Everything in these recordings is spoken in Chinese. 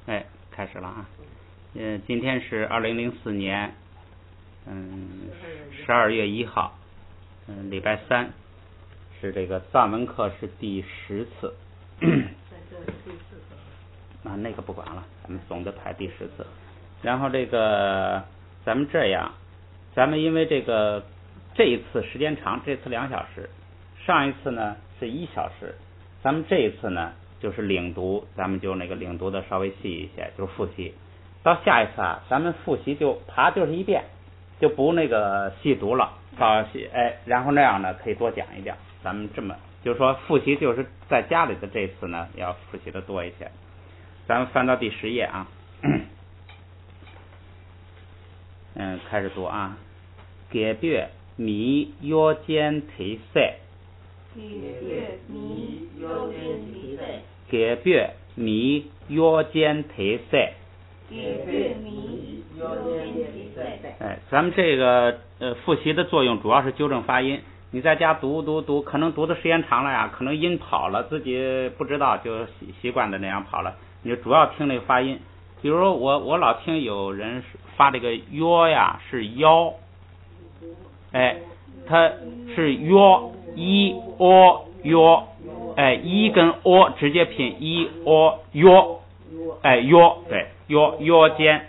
哎，开始了啊。今天是2004年12月1号，礼拜三，是这个藏文课是第10次。啊，那个不管了，咱们总的排第10次。然后这个咱们这样，咱们因为这一次时间长，这次2小时，上一次呢是1小时，咱们这一次呢就是领读，咱们就领读的稍微细一些，就是复习。到下一次啊，咱们复习就是一遍，就不细读了，然后那样呢可以多讲一点。咱们这么就是说复习就是在家里的这次呢要复习的多一些。咱们翻到第10页啊，开始读啊。解别迷约间提塞，解别迷约间提塞。咱们这个复习的作用主要是纠正发音。你在家读，可能读的时间长了呀，可能音跑了，自己不知道就习惯的那样跑了。你就主要听这个发音。比如说我老听有人发这个约呀是腰，它是约一哦约，一跟哦直接拼一哦约，约对约间，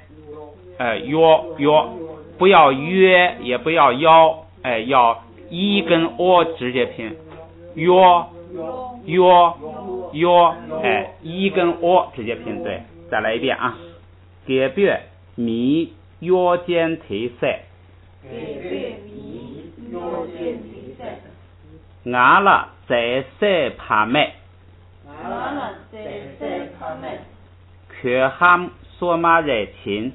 约不要约也不要腰，要一跟哦直接拼约，一跟哦直接拼对。再来一遍啊。解别迷约间提塞，牙了在塞帕妹，却ham索马热情，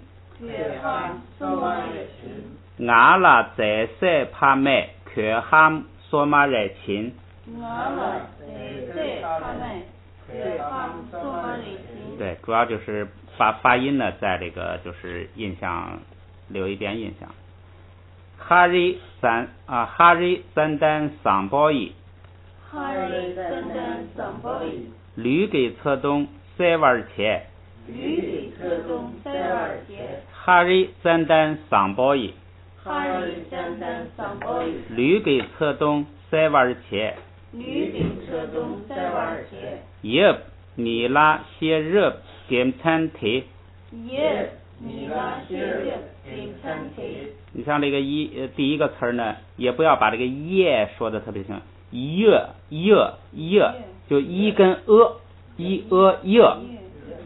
牙了在塞帕妹，却ham索马热情。对，主要就是把发音呢，在这个就是印象留一点印象。哈里三丹桑包伊，驴给车东塞玩切，哈里三丹桑包伊，驴给车东塞玩切，耶米拉谢热给餐提，你像这个第一个词呢，也不要把这个耶说的特别清，耶就一跟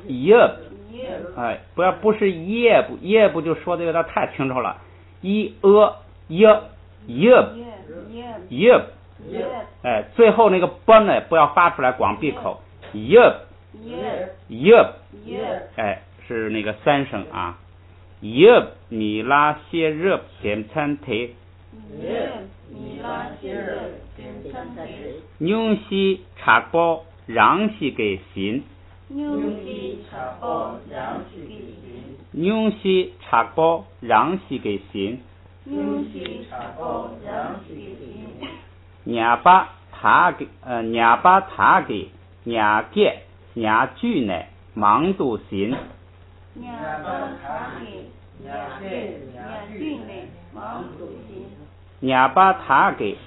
耶，不是耶不就说的有点太清楚了，耶，最后那个不呢不要发出来，光闭口，耶，是那个3声啊。耶米拉谢热点餐提，纽西查包让西给心，纽西查包让西给心，伢巴他给伢给伢句呢忙度心，伢巴他给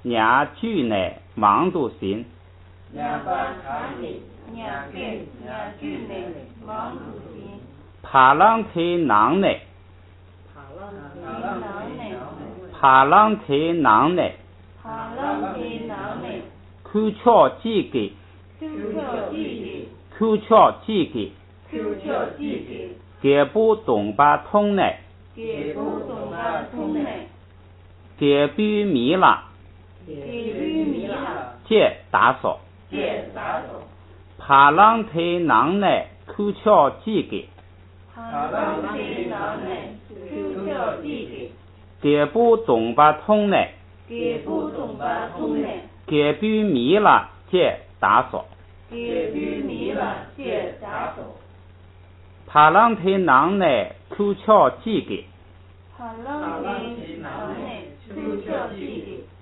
伢句呢忙度心，帕朗提囊呢，库乔几给，给不懂把通呢，给不米了，借打扫，帕朗提囊呢，库乔几给，给不懂把通呢，给不米了，借打扫。帕朗提囊呢，库乔几给，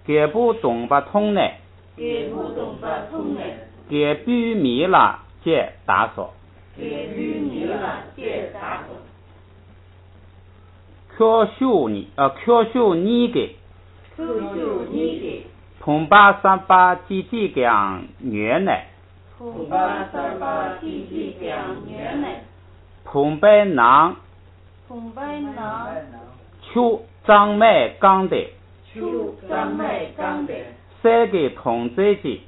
给不懂把通呢，给不米了，借打扫。给予你了这答复。科修你给彭巴三巴基地讲原来彭白囊秋张麦刚的三个同在的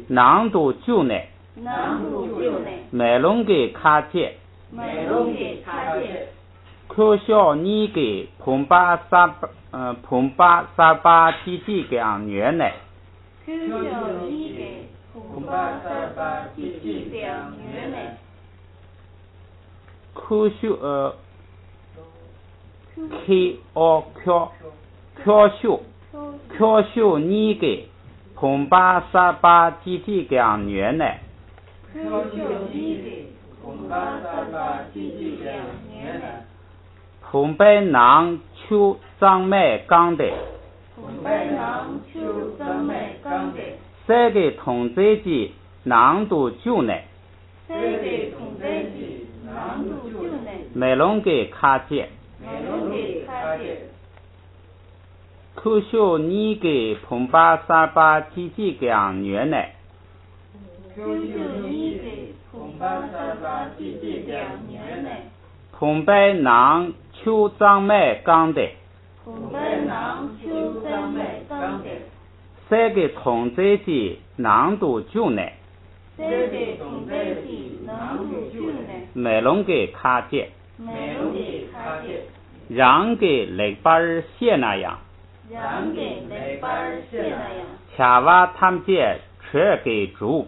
难度就呢买龙给卡接科校你给彭巴三巴基地讲原来科修科修你给彭巴三巴基地讲原来彭白囊秋张麦刚的三个同在的难度就呢美龙给卡接科修你给彭巴三巴基地讲原来彭白囊秋张麦刚的三个同在的难度就呢美龙给卡接让给雷巴尔谢那样恰瓦他们界全给主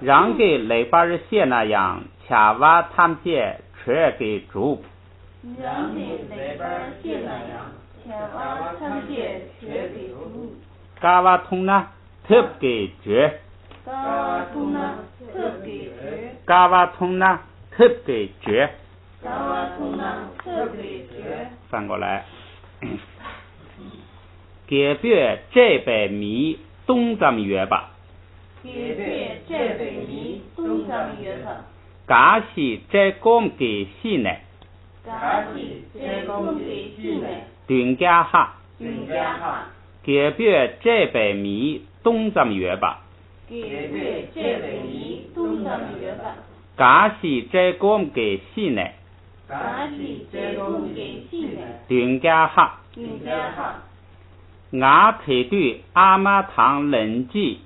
让给雷巴尔谢那样恰瓦他们界全给主嘎瓦通呢特给绝嘎瓦通呢特给绝翻过来给别这百米东咱们约吧嘎西这公给西呢顿家哈给别这百米东咱们约吧嘎西这公给西呢顿家哈俺配对阿妈堂冷记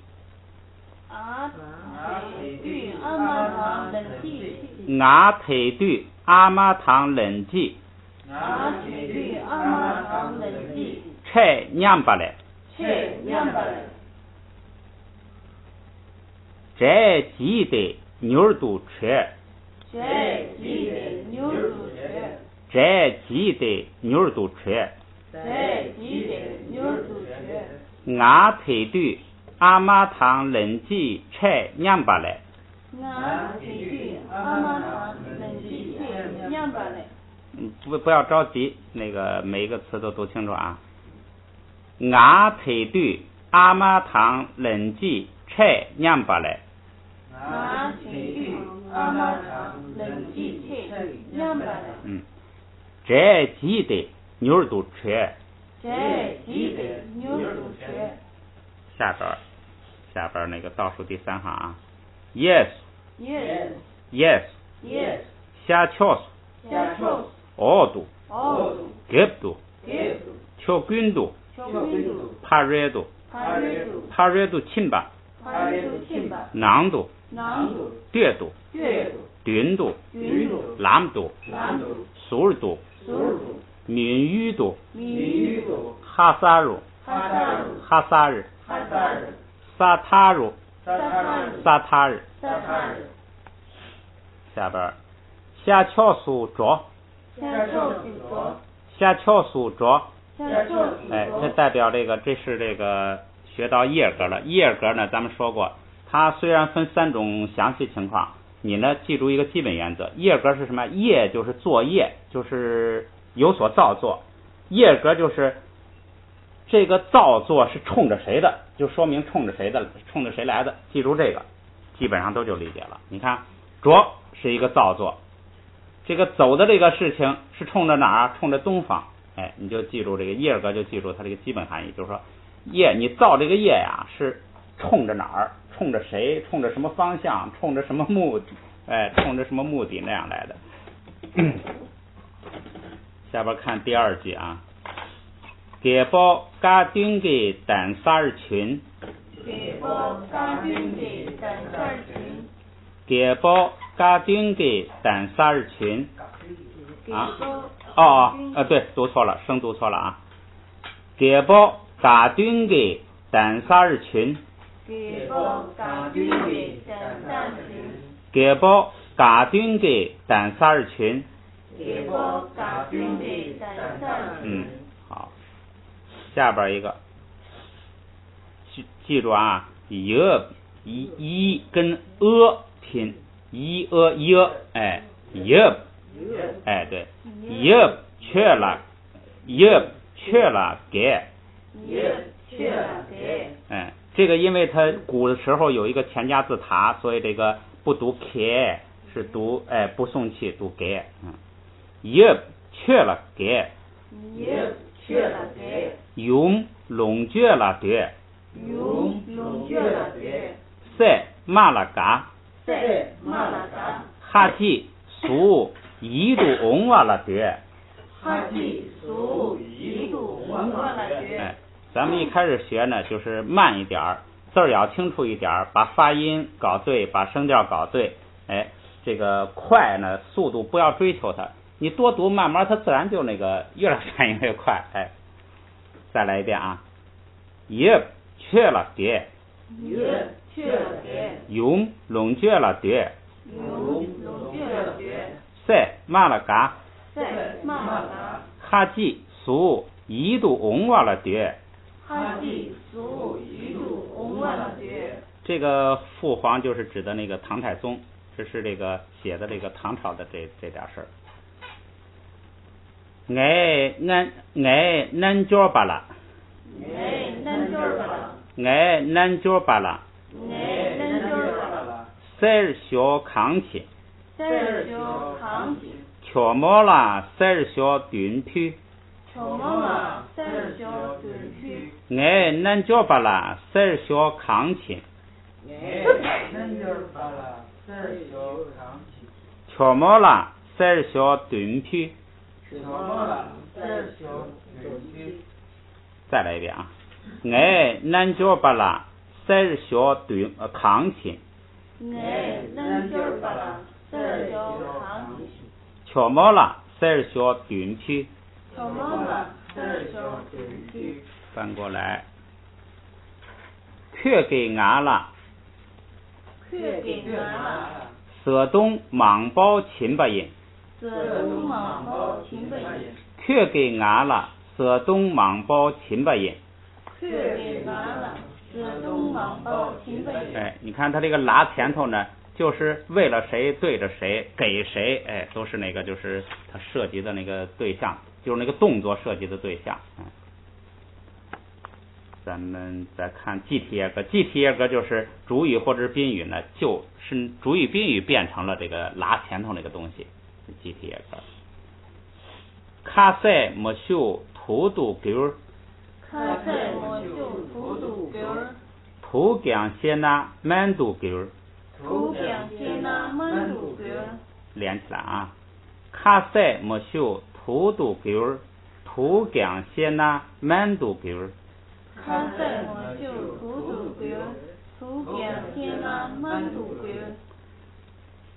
俺配对阿妈堂冷记拆娘巴来这记得牛肚吃这记得牛肚吃俺配对阿妈堂冷记拆娘巴来不要着急那个每一个词都读清楚啊俺配对阿妈堂冷记拆娘巴来这记得牛肚吃下边那个倒数第三行啊 yes 下翘哦度给度跳滚度帕热度亲吧难度对度钝度难度速度民语度哈萨鲁哈萨日萨塔鲁萨塔日下边下翘数着下翘数着哎这代表这个这是这个学到叶格了叶格呢咱们说过它虽然分三种详细情况你呢记住一个基本原则叶格是什么叶就是作业就是有所造作叶格就是这个造作是冲着谁的，就说明冲着谁的，冲着谁来的。记住这个，基本上都就理解了。你看，着是一个造作，这个走的这个事情是冲着哪儿？冲着东方。哎，你就记住这个叶儿哥，就记住它这个基本含义，就是说业，你造这个业呀，是冲着哪儿？冲着谁？冲着什么方向？冲着什么目的？哎，冲着什么目的那样来的。下边看第二句啊，给报家丁给胆三群，给报家丁给胆三群，给报家丁给胆三群啊，对，读错了，声读错了啊。给报家丁给胆三群，给报家丁给胆三群，给报家丁给胆三群，给报家丁给胆三群。好，下边一个，记住啊，一跟拼，一哎，哎对，去了给，哎，这个因为它古的时候有一个前加字塔，所以这个不读 k， 是读不送气读给，去了给，用龙觉了对，塞马拉嘎，哈记苏一度翁瓦了对，哎，咱们一开始学呢，就是慢一点儿，字儿要清楚一点儿，把发音搞对，把声调搞对。哎，这个快呢，速度不要追求它，你多读，慢慢它自然就那个越来反应越快。哎，再来一遍啊，去了给，用龙觉了对，塞马拉嘎，哈记苏一度翁瓦了对。这个父皇就是指的那个唐太宗，这是这个写的这个唐朝的这点事儿。南角巴拉，塞尔小康气，乔毛啦塞尔小短皮，南角巴拉塞尔小康气，乔毛啦塞尔小短皮。再来一遍啊，南角巴拉塞尔小短康气，乔毛啦塞尔小短皮。翻过来，却给俺了，色东莽包秦白银，却给俺了，色东莽包秦白银。哎，你看他这个拉前头呢，就是为了谁，对着谁，给谁，哎，都是那个就是他涉及的那个对象，就是那个动作涉及的对象。咱们再看记体业格，记体业格就是主语或者是宾语呢，就是主语宾语变成了这个拉前头那个东西，记体业格。卡塞莫秀土度狗，土江些那满肚狗，连起来啊，卡塞莫秀土度狗，土江些那满肚狗。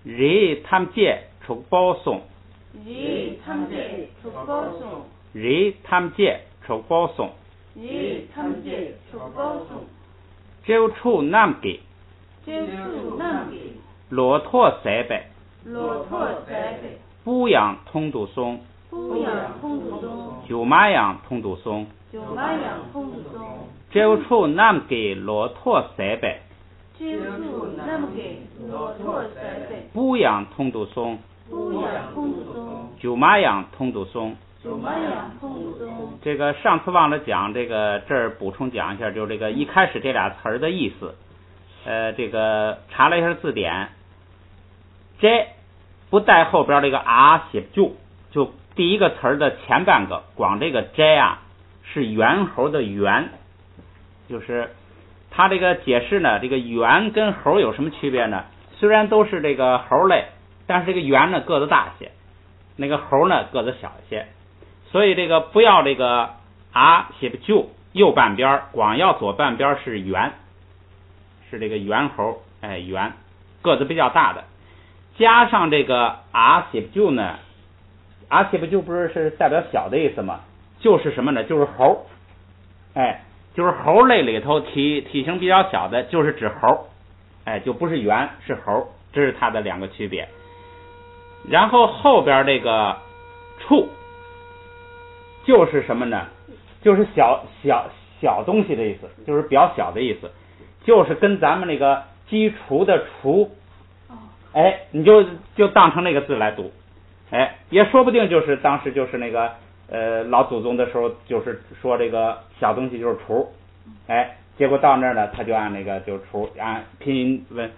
人他们接出保送，人他们接出保送，周处南给，骆驼塞北，不养通度松，九马样通度松，周处南给骆驼塞北，不养通度松，不养通度松，九麻养通度松。九麻养通度松。这个上次忘了讲，这个这儿补充讲一下，就是这个一开始这俩词儿的意思。这个查了一下字典，这不带后边这个啊写就第一个词儿的前半个，光这个这啊是猿猴的猿，就是它这个解释呢，这个猿跟猴有什么区别呢？虽然都是这个猴类，但是这个猿呢个子大些，那个猴呢个子小一些，所以这个不要这个啊写就右半边，光要左半边是猿。是这个猿猴，猿个子比较大的，加上这个啊写不就呢，啊写不就不是代表小的意思吗？就是什么呢？就是猴，就是猴类里头体型比较小的，就是指猴，就不是猿是猴，这是它的两个区别。然后后边这个畜就是什么呢？就是小东西的意思，就是比较小的意思。就是跟咱们那个基础的除，你就当成那个字来读，也说不定就是当时就是那个老祖宗的时候就是说这个小东西就是除，结果到那儿呢他就按那个就除，按拼音文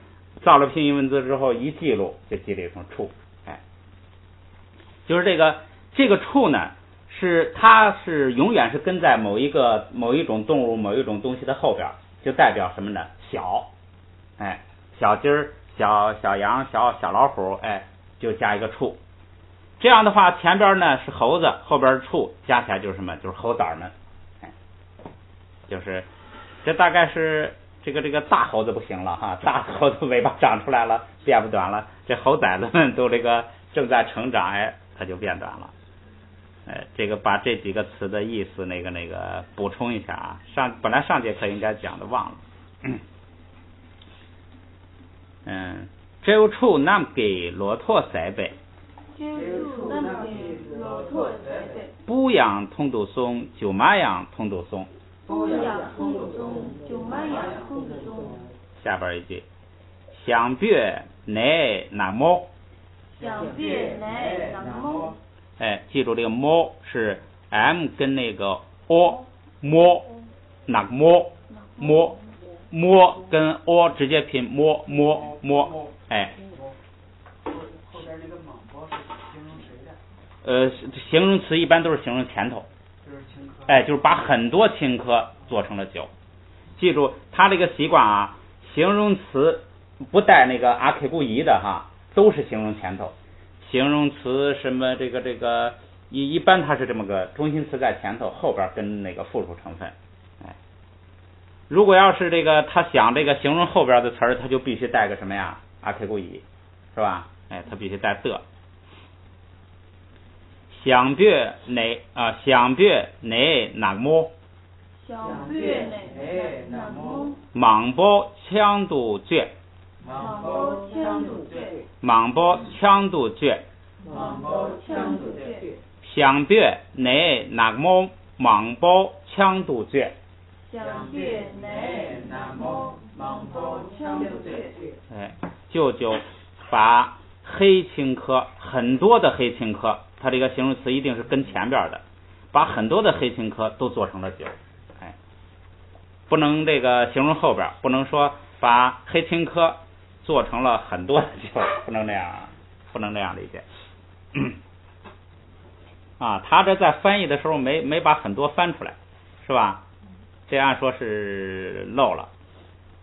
造了拼音文字之后一记录就记了一成处，就是这个处呢它是永远是跟在某一种动物某一种东西的后边。就代表什么呢？小，小鸡儿、小羊、小老虎，就加一个畜。这样的话，前边呢是猴子，后边是畜，加起来就是什么？就是猴崽们，就是这大概是这个大猴子不行了哈，大猴子尾巴长出来了，变不短了，这猴崽子们都这个正在成长，它就变短了。这个把这几个词的意思那个补充一下啊，本来上节课应该讲的忘了。周处南给骆驼塞北，不养通度松，九麻养通度松。不养通度松，九麻养通度松。下边一句，想别乃南猫。想别乃南猫。记住这个猫是 M 跟那个 O 摸，那个摸跟 O 直接拼摸。后边这个蟒包是形容谁的？形容词一般都是形容前头，就是把很多青稞做成了酒。记住它这个习惯啊，形容词不带那个阿 K 不疑的哈，都是形容前头。形容词什么这个一般它是这么个中心词在前头，后边跟那个复数成分。如果要是这个他想这个形容后边的词儿，他就必须带个什么呀？阿 K 不疑，是吧？他必须带的。想别乃哪么？想别乃哪么？蟒包枪度绝。蟒包枪度绝。蟒包枪度绝。蟒包枪度绝。想别乃哪么？蟒包枪度绝。想别乃哪么？蟒包枪度绝。就把黑青稞，很多的黑青稞，它这个形容词一定是跟前边的，把很多的黑青稞都做成了酒。不能这个形容后边，不能说把黑青稞做成了很多的酒，不能这样理解。他这在翻译的时候没把很多翻出来，是吧？这按说是漏了。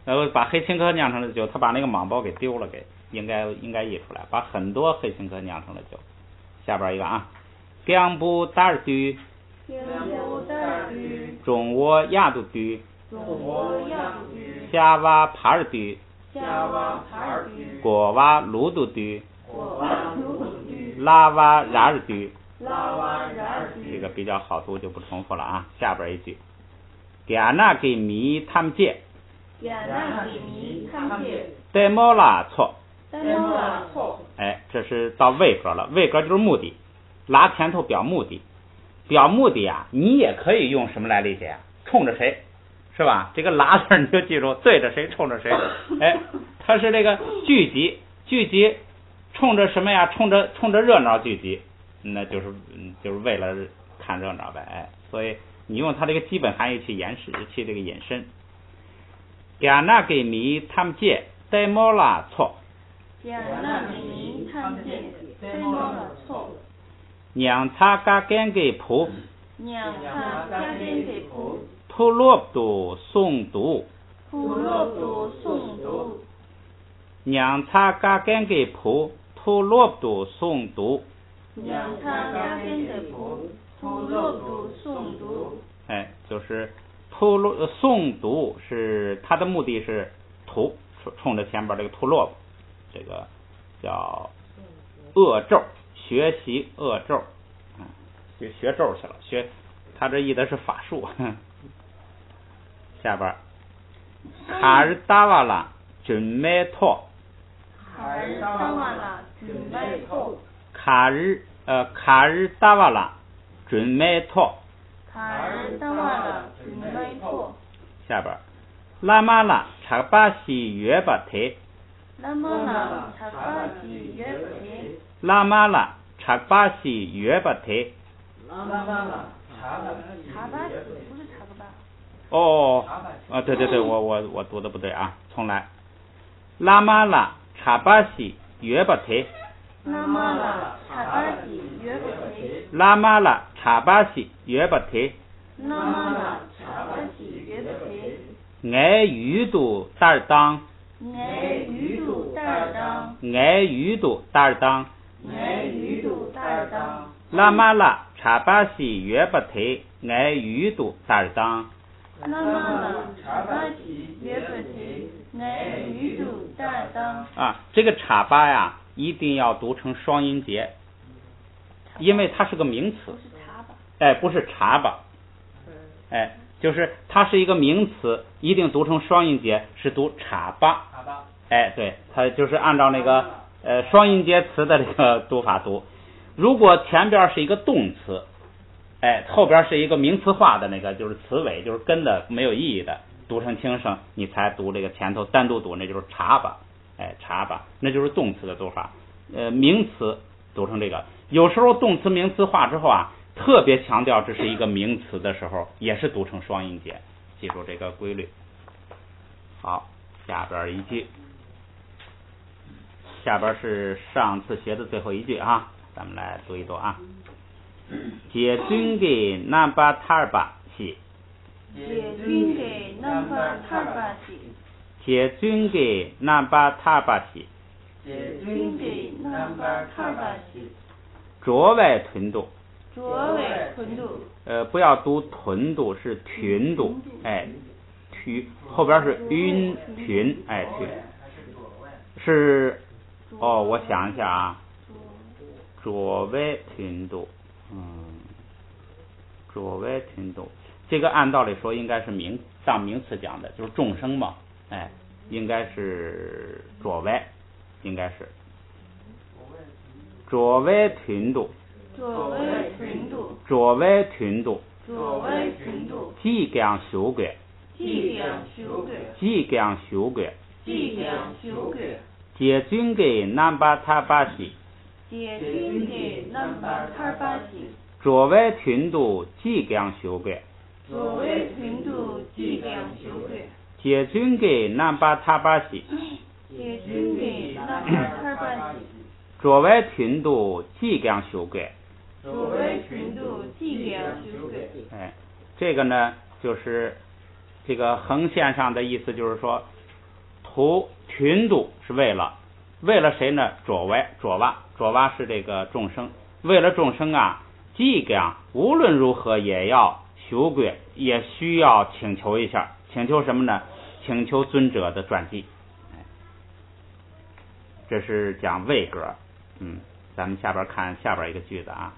然后把黑青稞酿成了酒，他把那个蟒包给丢了，应该译出来，把很多黑青稞酿成了酒。下边一个啊，姜布达尔dü中沃亚度dü夏瓦帕尔dü果瓦鲁度dü拉瓦拉尔dü这个比较好读，就不重复了啊。下边一句，给那给米他们借。戴毛拉错，这是到位格了，位格就是目的，拉前头表目的，你也可以用什么来理解啊？冲着谁，是吧？这个拉字你就记住，对着谁，冲着谁，它是这个聚集冲着什么呀？冲着热闹聚集，那就是为了看热闹呗。哎，所以你用它这个基本含义去去这个引申。亚那给米他们借戴莫拉错。亚那给米他们借戴莫拉错。娘擦嘎干给普。娘擦嘎干给普。吐罗布诵读。吐罗布诵读。娘擦嘎干给普。吐罗布诵读。娘擦嘎干给普。吐罗布诵读。哎，就是诵读是它的目的是冲着前边这个吐罗布，这个叫恶咒，学习恶咒，学咒去了，他这译的是法术。下边卡尔达瓦拉准备托。卡尔达瓦拉准备托。卡尔达瓦拉准备托。卡尔达瓦拉准备托。下边拉玛拉查巴西约巴特。拉玛拉查巴西约巴特。拉玛拉查巴西约巴特。拉玛拉查巴西不是查个巴。哦啊，对，我读的不对啊，重来。拉玛拉查巴西约巴特。拉玛拉查巴西约巴特。拉玛拉查巴西约巴特。拉玛拉查巴西约巴特。爱语度达尔当。爱语度达尔当。爱语度达尔当。爱语度达尔当。拉玛拉查巴西约巴特。爱语度达尔当。拉玛拉查巴西约巴特。爱语度达尔当。啊，这个查巴呀，一定要读成双音节，因为它是个名词。不是查巴。哎，不是查巴。哎，就是它是一个名词，一定读成双音节，是读查巴。哎，对，它就是按照那个双音节词的这个读法读。如果前边是一个动词，哎，后边是一个名词化的那个，就是词尾，就是跟的没有意义的，读成轻声，你才读这个前头单独读，那就是查巴。哎，查巴，那就是动词的读法。名词读成这个，有时候动词名词化之后啊，特别强调这是一个名词的时候，也是读成双音节，记住这个规律。好，下边一句，下边是上次学的最后一句啊，咱们来读一读啊。解军给南巴塔尔巴西。解军给南巴塔尔巴西。解军给南巴塔尔巴西。解军给南巴塔尔巴西。卓外屯度。卓外屯度。不要读屯度，是屯度，哎，后边是晕屯，哎，屯是我想一下啊，卓外屯度，卓外屯度，这个按道理说应该是当名词讲的，就是众生嘛，哎，应该是卓外，应该是卓外屯度。卓外屯度。卓外屯度。卓外屯度。即将修改。即将修改。即将修改。即将修改。解军给南巴塔巴西。解军给南巴塔巴西。卓外屯度即将修改。卓外屯度即将修改。解军给南巴塔巴西。解军给南巴塔巴西。卓外屯度即将修改。卓外屯度即将修改。哎，这个呢，就是这个横线上的意思，就是说，屯度是为了谁呢？卓娃是这个众生，为了众生啊，即将无论如何也要修改，也需要请求一下，请求什么呢？请求尊者的转记。这是讲位格。咱们下边看下边一个句子啊。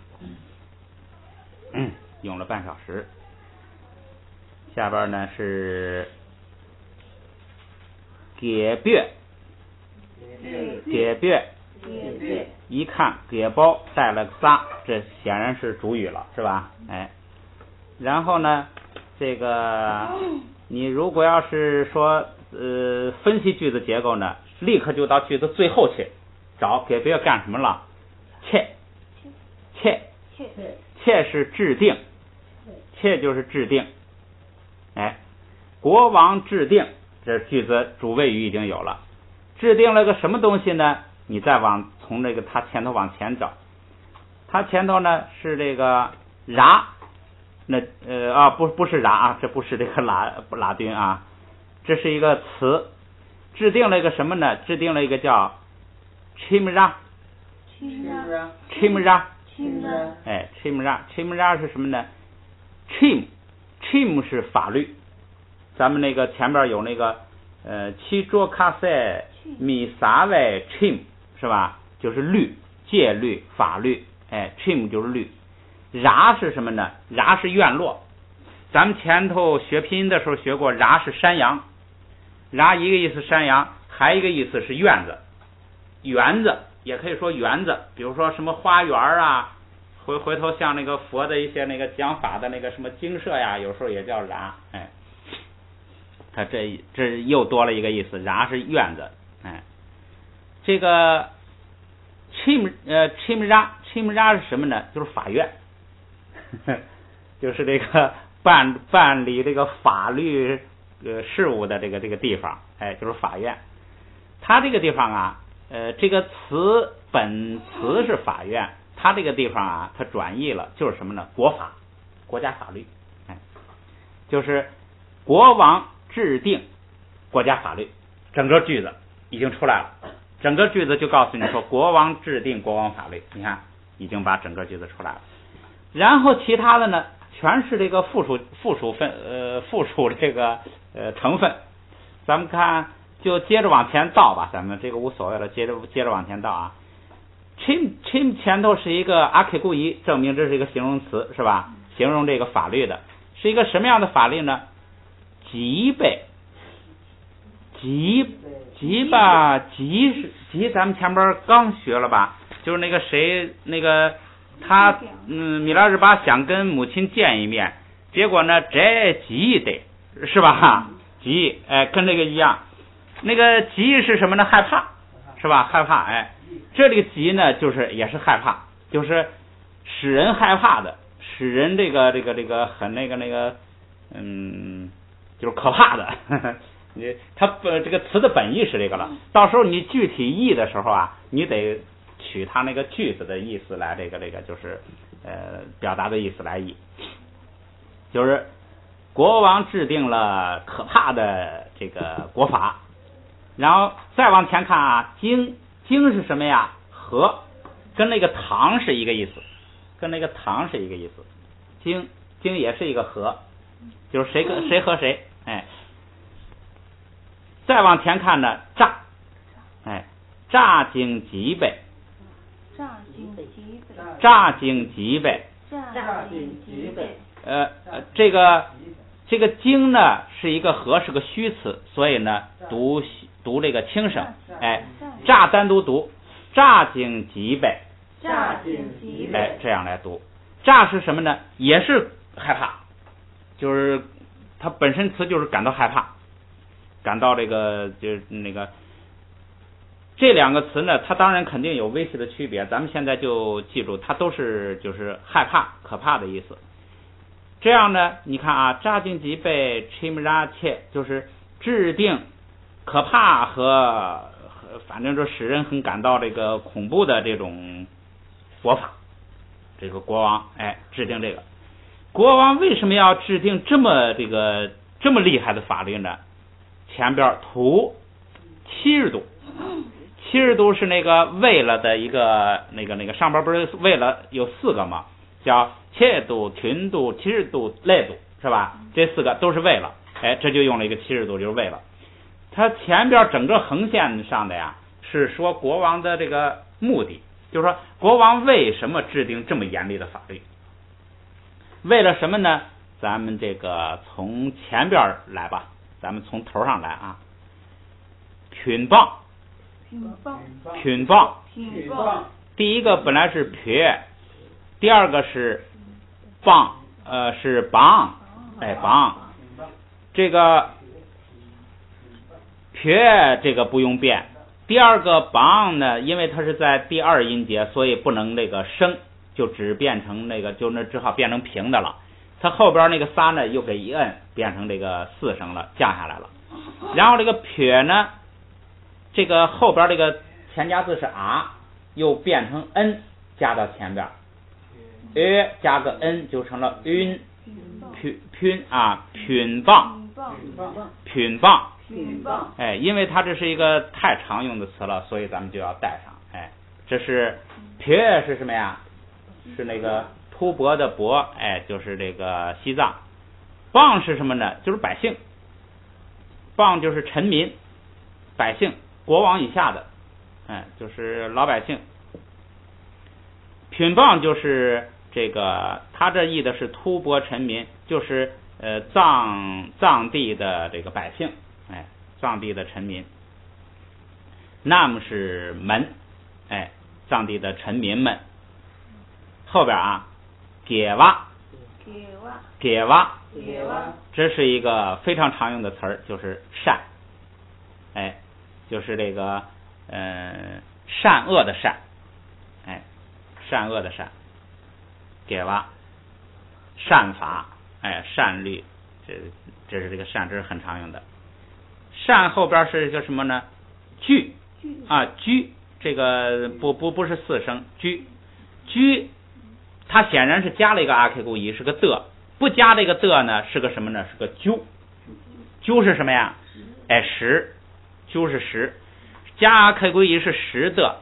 用了半小时。下边呢是给别，一看给包带了个仨，这显然是主语了，是吧？哎，然后呢，这个你如果要是说分析句子结构呢，立刻就到句子最后去，找给别人干什么了？切是制定，切就是制定。哎，国王制定，这句子主谓语已经有了。制定了个什么东西呢？你再从这个他前头往前找，他前头呢是这个徕，那不是徕啊，这不是这个拉丁啊，这是一个词，制定了一个什么呢？制定了一个叫 chimra， 哎 chimra 是什么呢？ chim 是法律，咱们那个前边有那个七桌卡塞米萨外 chim 是吧？就是律、戒律、法律，哎 chim 就是律。徕是什么呢？徕是院落，咱们前头学拼音的时候学过，徕是山羊，徕一个意思山羊，还一个意思是院子，园子也可以说园子，比如说什么花园啊，回头像那个佛的一些那个讲法的那个什么精舍呀，有时候也叫徕，哎，它这又多了一个意思，徕是院子，哎，这个chimra 是什么呢？就是法院，就是这个办理这个法律事务的这个地方，哎，就是法院。它这个地方啊，这个本词是法院，它这个地方啊，它转译了就是什么呢？国法，国家法律，哎，就是国王制定国家法律，整个句子已经出来了，整个句子就告诉你说国王制定国王法律，你看已经把整个句子出来了。然后其他的呢，全是这个附属这个成分。咱们看，就接着往前倒吧，咱们这个无所谓了，接着往前倒啊。chim 前头是一个阿 k 故意，证明这是一个形容词，是吧？形容这个法律的，是一个什么样的法律呢？吉备，吉吧，吉咱们前边刚学了吧？就是那个谁，那个他米拉日巴想跟母亲见一面，结果呢这吉得是吧？吉，哎，跟这个一样，那个吉是什么呢？害怕，是吧？害怕，哎，这里吉呢就是也是害怕，就是使人害怕的，使人这个很那个就是可怕的。它这个词的本意是这个了，到时候你具体译的时候啊，你得取它那个句子的意思来这个就是表达的意思来译，就是国王制定了可怕的这个国法。然后再往前看啊，经是什么呀？和，跟那个堂是一个意思，经也是一个和，就是谁和谁，哎。再往前看呢，诈，哎，诈经吉备，这个经呢是一个和，是个虚词，所以呢读这个轻声，哎，诈单独读，诈经吉备，哎，这样来读。诈是什么呢？也是害怕，就是它本身词就是感到害怕。感到这个就是那个这两个词呢，它当然肯定有微细的区别，咱们现在就记住，它都是就是害怕、可怕的意思。这样呢，你看啊，诈经吉备 chimra 切，就是制定可怕和反正就使人很感到这个恐怖的这种国法。这个国王哎制定这个，国王为什么要制定这么厉害的法律呢？前边图70度，70度是那个为了的一个那个上边不是为了有4个吗？叫切度、群度、70度、类度，是吧？这4个都是为了，哎，这就用了一个70度，就是为了。它前边整个横线上的呀，是说国王的这个目的，就是说国王为什么制定这么严厉的法律？为了什么呢？咱们这个从前边来吧。咱们从头上来啊，群棒，第一个本来是撇，第二个是棒，是棒，哎棒，这个撇这个不用变，第二个邦呢，因为它是在第二音节，所以不能这个升，就只变成那个，就那只好变成平的了。它后边那个仨呢，又给一摁，变成这个4声了，降下来了。然后这个撇呢，这个后边这个前加字是啊，又变成 n 加到前边，加个 n 就成了晕，品啊，品棒，哎，因为它这是一个太常用的词了，所以咱们就要带上。哎，这是撇是什么呀？是那个秃伯的伯，哎，就是这个西藏。棒是什么呢？就是百姓。棒就是臣民、百姓、国王以下的，哎，就是老百姓。品棒就是这个，他这译的是秃伯臣民，就是藏地的这个百姓，哎，藏地的臣民。nam 是门，哎，藏地的臣民们。后边啊，给哇，这是一个非常常用的词儿，就是善，哎，就是这个善恶的善，哎，善恶的善，给哇，善法，哎，善律，这是这个善，这是很常用的。善后边是一个什么呢？居啊，居，这个不是4声，居，它显然是加了一个阿 k 故意是个的，不加这个的呢是个什么呢？是个揪是什么呀？哎，十，揪是十，加阿 k 故意是十的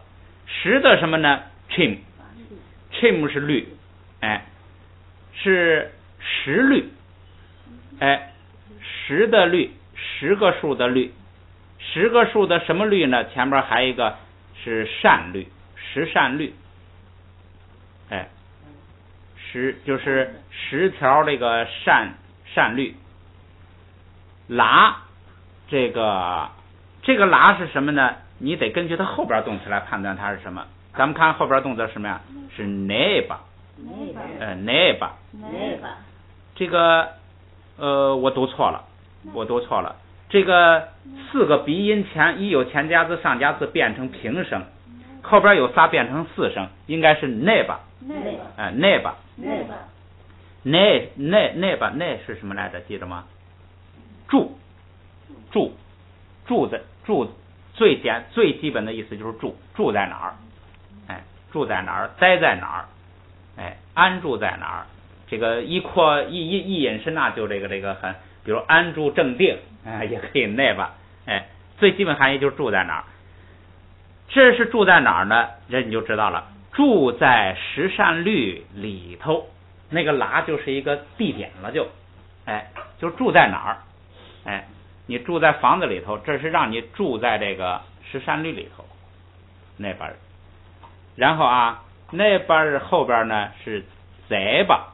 什么呢？ chim 是律，哎，是十律，哎，十的律，10个数的律，10个数的什么律呢？前边还有一个是善律，十善律，哎，就是10条这个善律。拉，这个拉是什么呢？你得根据它后边动词来判断它是什么。咱们看后边动词是什么呀？是 neba， 这个我读错了。这个4个鼻音前一有前加字上加字变成平声，后边有仨变成4声，应该是 neba， neba 是什么来着？记着吗？住最基本的意思就是住在哪儿，哎，住在哪儿，待在哪儿，哎，安住在哪儿。这个一引申啊，就这个很，比如安住正定，哎，也可以那吧，哎，最基本含义就是住在哪儿。这是住在哪儿呢？这你就知道了，住在十善律里头，那个拉就是一个地点了，哎，就住在哪儿，哎，你住在房子里头，这是让你住在这个十善律里头那边。然后啊，那边后边呢是贼吧，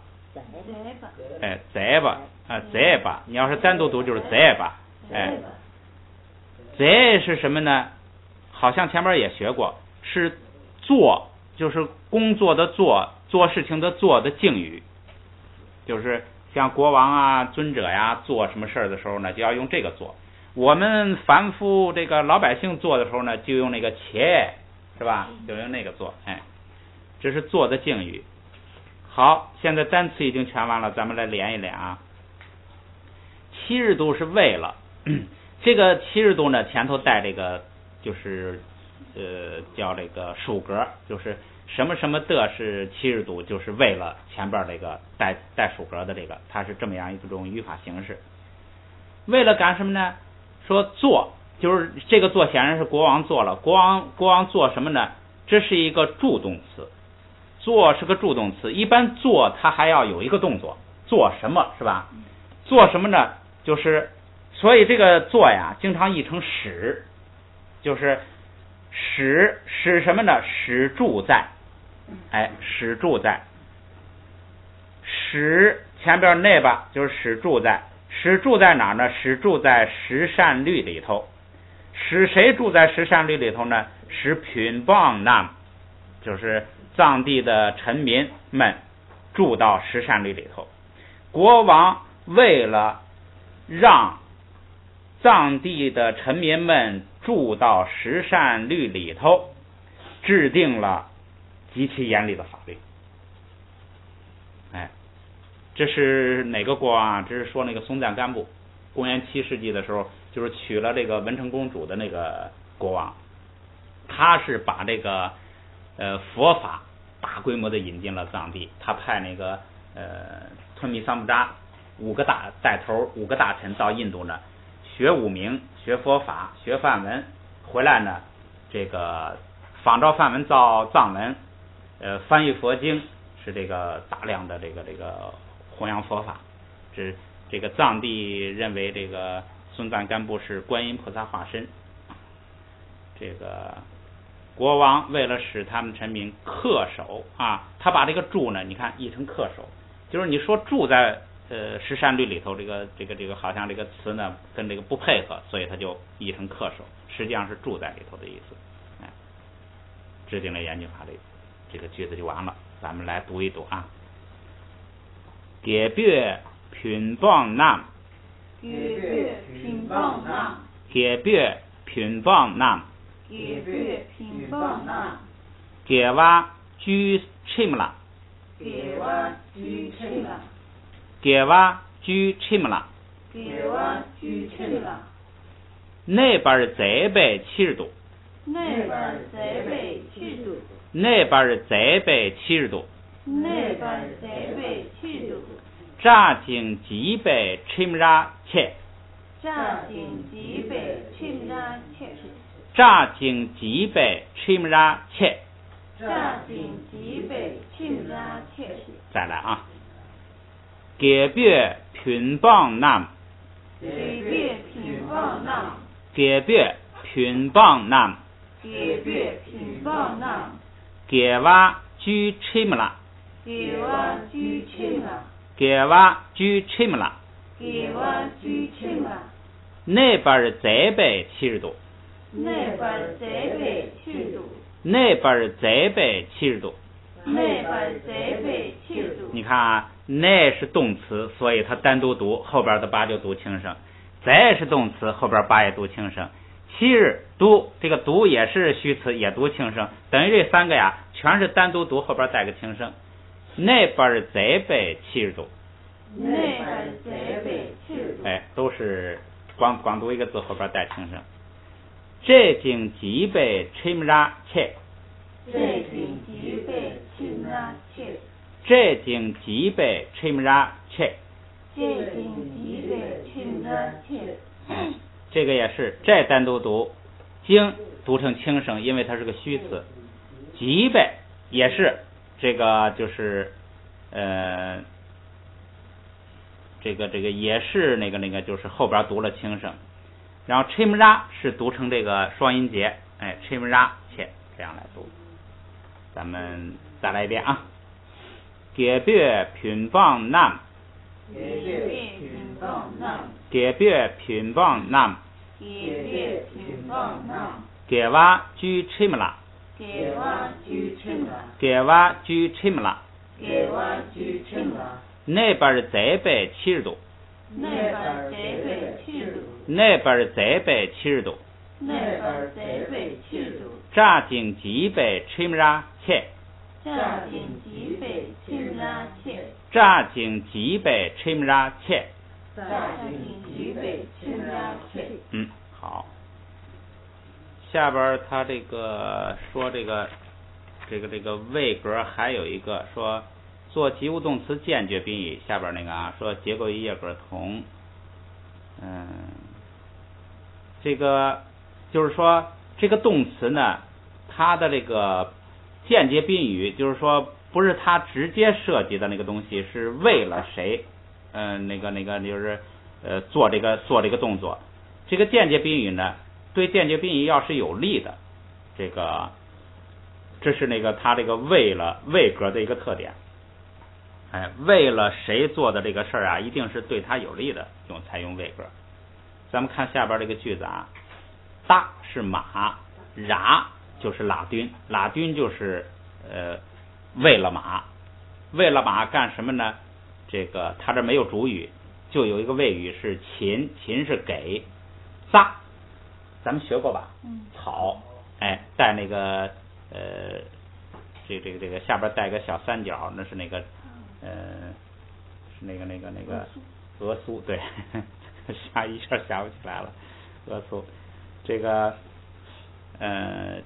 哎，贼吧，你要是单独读就是贼吧，哎，贼是什么呢？好像前面也学过，是做，就是工作的做事情的做的敬语，就是像国王啊、尊者呀做什么事儿的时候呢，就要用这个做。我们凡夫这个老百姓做的时候呢，就用那个切，是吧？就用那个做，哎，这是做的敬语。好，现在单词已经全完了，咱们来连一连啊。七日度是为了，这个七日度呢前头带这个就是叫这个属格，就是什么什么的是七日度，就是为了前边这个带属格的这个，它是这么样一种语法形式。为了干什么呢？说做，就是这个做显然是国王做了，国王做什么呢？这是一个助动词，做是个助动词，一般做它还要有一个动作，做什么是吧？做什么呢？就是所以这个做呀经常译成使，就是使什么呢？使住在，哎，使住在，使前边那吧就是使住在，使住在哪呢？使住在十善律里头。使谁住在十善律里头呢？使品邦南，就是藏地的臣民们住到十善律里头。国王为了让藏地的臣民们住到十善律里头，制定了极其严厉的法律。哎，这是哪个国王啊？这是说那个松赞干布，公元7世纪的时候，就是娶了这个文成公主的那个国王，他是把这个佛法大规模的引进了藏地，他派那个吞密桑布扎5个带头5个大臣到印度呢，学五明，学佛法，学梵文，回来呢，这个仿照梵文造藏文，翻译佛经，是这个大量的这个弘扬佛法。这个藏地认为这个松赞干布是观音菩萨化身。这个国王为了使他们臣民恪守啊，他把这个住呢，你看译成恪守，就是你说住在十善律里头，这个好像这个词呢跟这个不配合，所以他就译成恪守，实际上是住在里头的意思。哎，制定了严禁法律，这个句子就完了。咱们来读一读啊。解别品棒nam，解别品棒nam，解别品棒nam，解别品棒nam，解哇居欽啦，解哇居欽啦，解哇居欽啦，解哇居欽啦，那边再被70度，那边再被70度，那边再被70度，那边再被70度，扎经几被欽啦切，扎经几被欽啦切，扎经几被欽啦切，扎经几被欽啦切。再来啊，解别品棒nam，解别品棒nam，解别品棒nam，解别品棒nam，解哇居欽啦，解哇居欽啦，解哇居欽啦，解哇居欽啦，那边再被70度，那边再被70度，那边再被70度。那边再被70度。你看啊，那是动词，所以它单独读，后边的八就读轻声；再是动词，后边八也读轻声。70读这个读也是虚词，也读轻声，等于这3个呀，全是单独读，后边带个轻声。那边再被70度，那边再被70度。哎，都是光读一个字，后边带轻声。这经几被欽啦切，这经几被欽啦切，这经几被欽啦切，这经几被欽啦切。这个也是，这单独读，经读成轻声，因为它是个虚词。几倍也是，这个就是这个也是那个就是后边读了轻声，然后 chimra 是读成这个双音节，哎 chimra 切这样来读。咱们再来一遍啊，解别品棒nam，解别品棒nam，解别品棒nam，解别品棒nam，解哇居 chimla，解哇居欽啦，解哇居 chimla，解哇居欽啦，那边再被70度，那边再被70度，那边再被70度，那边再被70度。扎经几被chimra切，扎经几被欽啦切，扎经几被chimra切。扎经几被欽啦切。好。下边他这个说这个位格还有一个说做及物动词间接宾语，下边那个啊说结构与叶格同，这个就是说这个动词呢，它的这个间接宾语就是说不是它直接涉及的那个东西，是为了谁，那个就是做这个动作。这个间接宾语呢，对间接宾语要是有利的，这是那个它这个为了位格的一个特点。哎，为了谁做的这个事儿啊，一定是对他有利的，才用位格。咱们看下边这个句子啊，搭是马，ra就是拉敦，拉敦就是为了马，为了马干什么呢？这个它这没有主语，就有一个谓语是秦，秦是给，咱们学过吧？草，哎，带那个这个下边带个小三角，那是那个是那个鹅苏，对，一下想不起来了，鹅苏，这个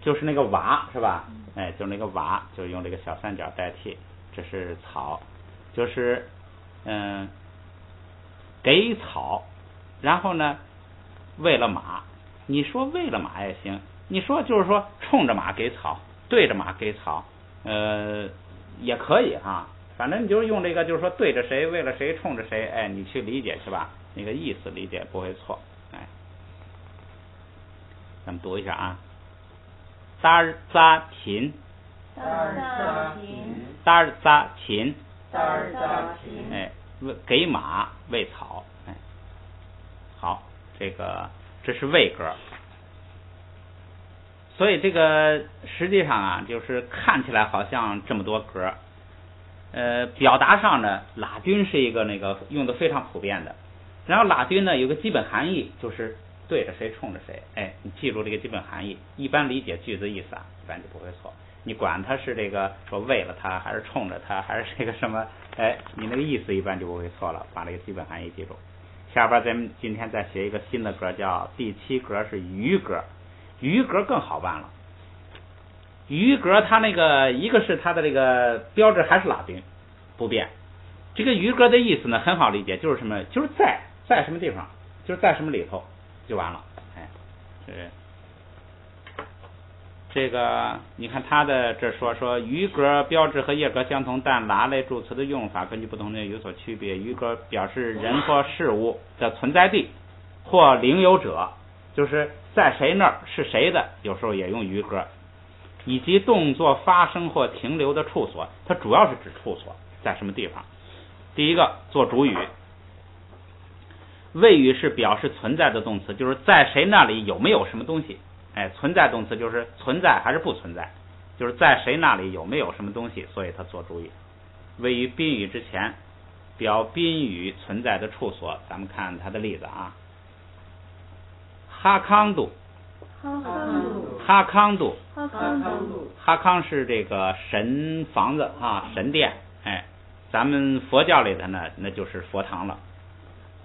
就是那个娃是吧？哎，就是那个娃，就用这个小三角代替，这是草，就是给草，然后呢为了马，你说为了马也行，你说就是说冲着马给草，对着马给草，也可以哈，反正你就用这个，就是说对着谁，为了谁，冲着谁，哎，你去理解去吧，那个意思理解不会错，哎，咱们读一下啊。达尔扎琴，达尔扎琴，达尔扎琴，达尔扎琴，哎，给马喂草，哎，好，这是谓格，所以这个实际上啊，就是看起来好像这么多格，表达上呢，拉均是一个那个用的非常普遍的，然后拉均呢有个基本含义就是对着谁冲着谁，哎，你记住这个基本含义，一般理解句子意思啊，一般就不会错。你管它是这个说为了他，还是冲着他，还是这个什么，哎，你那个意思一般就不会错了，把这个基本含义记住。下边咱们今天再学一个新的格，叫第7格是余格，余格更好办了。余格它那个一个是它的这个标志还是拉丁不变，这个余格的意思呢很好理解，就是什么，就是在什么地方，就是在什么里头就完了，哎，这个你看他的这说余格标志和叶格相同，但拉类助词的用法根据不同的有所区别。余格表示人或事物的存在地或领有者，就是在谁那儿是谁的，有时候也用余格，以及动作发生或停留的处所，它主要是指处所在什么地方。第一个做主语，谓语是表示存在的动词，就是在谁那里有没有什么东西，哎，存在动词就是存在还是不存在，就是在谁那里有没有什么东西，所以它做主语。位于宾语之前，表宾语存在的处所。咱们看它的例子啊，哈康度，哈康度，哈康是这个神房子啊，神殿，哎，咱们佛教里的呢，那就是佛堂了。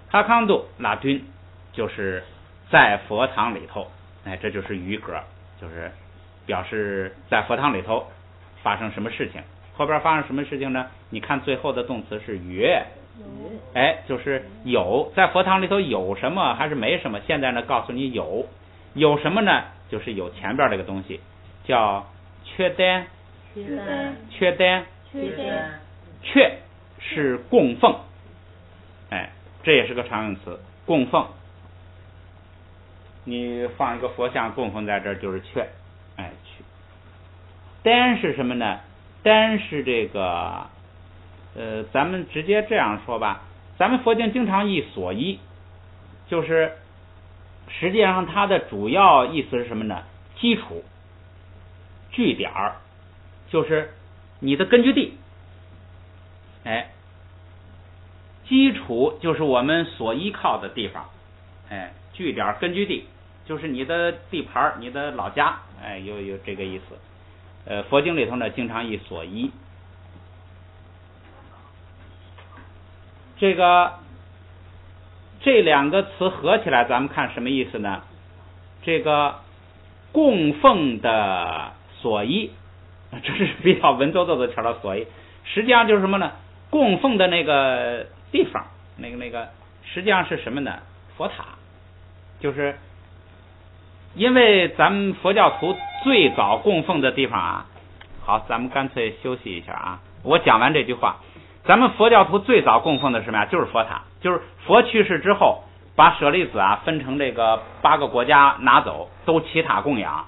哈康度拉均就是在佛堂里头，哎，这就是余格，就是表示在佛堂里头发生什么事情。后边发生什么事情呢？你看最后的动词是约，哎，就是有，在佛堂里头有什么还是没什么。现在呢，告诉你有什么呢？就是有前边这个东西，叫缺单，缺是供奉，哎，这也是个常用词，供奉。你放一个佛像供奉在这儿就是缺，哎，缺。单是什么呢？单是这个，咱们直接这样说吧，咱们佛经经常译所依，就是实际上它的主要意思是什么呢？基础、据点儿，就是你的根据地，哎，基础就是我们所依靠的地方，哎，据点、根据地就是你的地盘、你的老家，哎，有这个意思。佛经里头呢，经常译所依。这两个词合起来，咱们看什么意思呢？这个供奉的所依，这是比较文绉绉的词了，所依，实际上就是什么呢？供奉的那个地方，那个，实际上是什么呢？佛塔，就是因为咱们佛教徒最早供奉的地方啊，好，咱们干脆休息一下啊。我讲完这句话，咱们佛教徒最早供奉的是什么呀？就是佛塔，就是佛去世之后，把舍利子啊分成这个8个国家拿走，都起塔供养。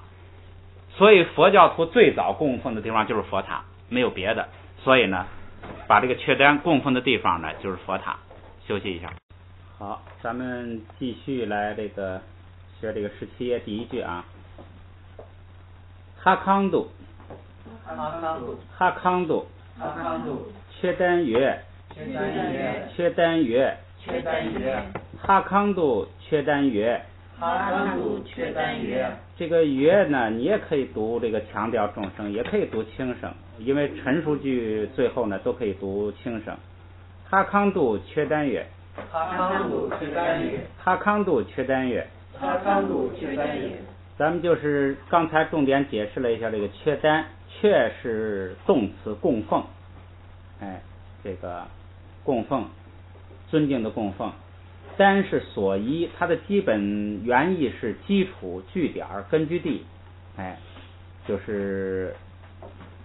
所以佛教徒最早供奉的地方就是佛塔，没有别的。所以呢，把这个缺单供奉的地方呢就是佛塔。休息一下。好，咱们继续来这个学这个17页第一句啊。哈康度，缺单曰，哈康度缺单曰，哈康度却单约。这个约呢，你也可以读这个强调重声，也可以读轻声，因为陈述句最后呢都可以读轻声。哈康度却单约。哈康度却单约。哈康度却单约。哈康度却单约。咱们就是刚才重点解释了一下这个却单，却是动词供奉，这个供奉，尊敬的供奉。单是所依，它的基本原意是基础、据点、根据地，就是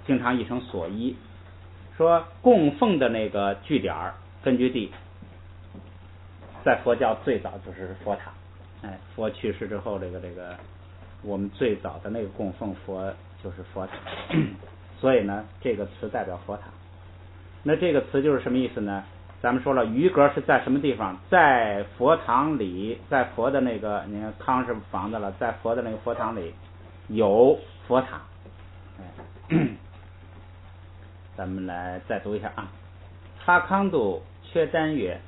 经常译成所依。说供奉的那个据点、根据地，在佛教最早就是佛塔，佛去世之后，这个我们最早的那个供奉佛就是佛塔，所以呢，这个词代表佛塔。那这个词就是什么意思呢？咱们说了，余格是在什么地方？在佛堂里，在佛的那个，你看康是房子了，在佛的那个佛堂里有佛塔。咱们来再读一下啊。哈康度却单约。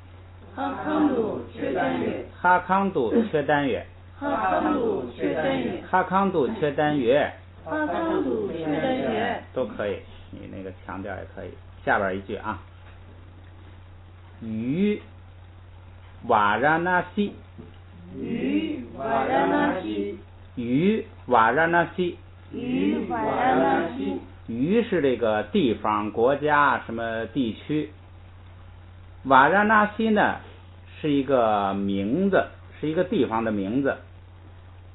哈康度却单约。哈康度却单约。哈康度却单约。哈康度却单约。哈康度却单约。都可以，你那个强调也可以。下边一句啊。于瓦拉那西。于瓦拉那西。于瓦拉那西。于瓦拉那西。于是这个地方、国家、什么地区。瓦拉那西呢是一个名字，是一个地方的名字。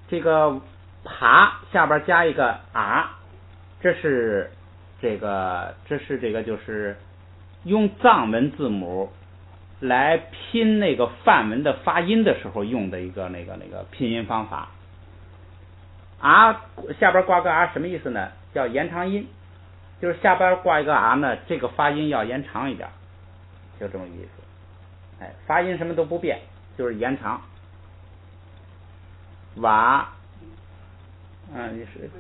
这个爬下边加一个啊，这是这个就是用藏文字母来拼那个梵文的发音的时候用的一个那个拼音方法。啊下边挂个啊什么意思呢？叫延长音，就是下边挂一个啊呢，这个发音要延长一点，就这么意思。发音什么都不变，就是延长。瓦，你是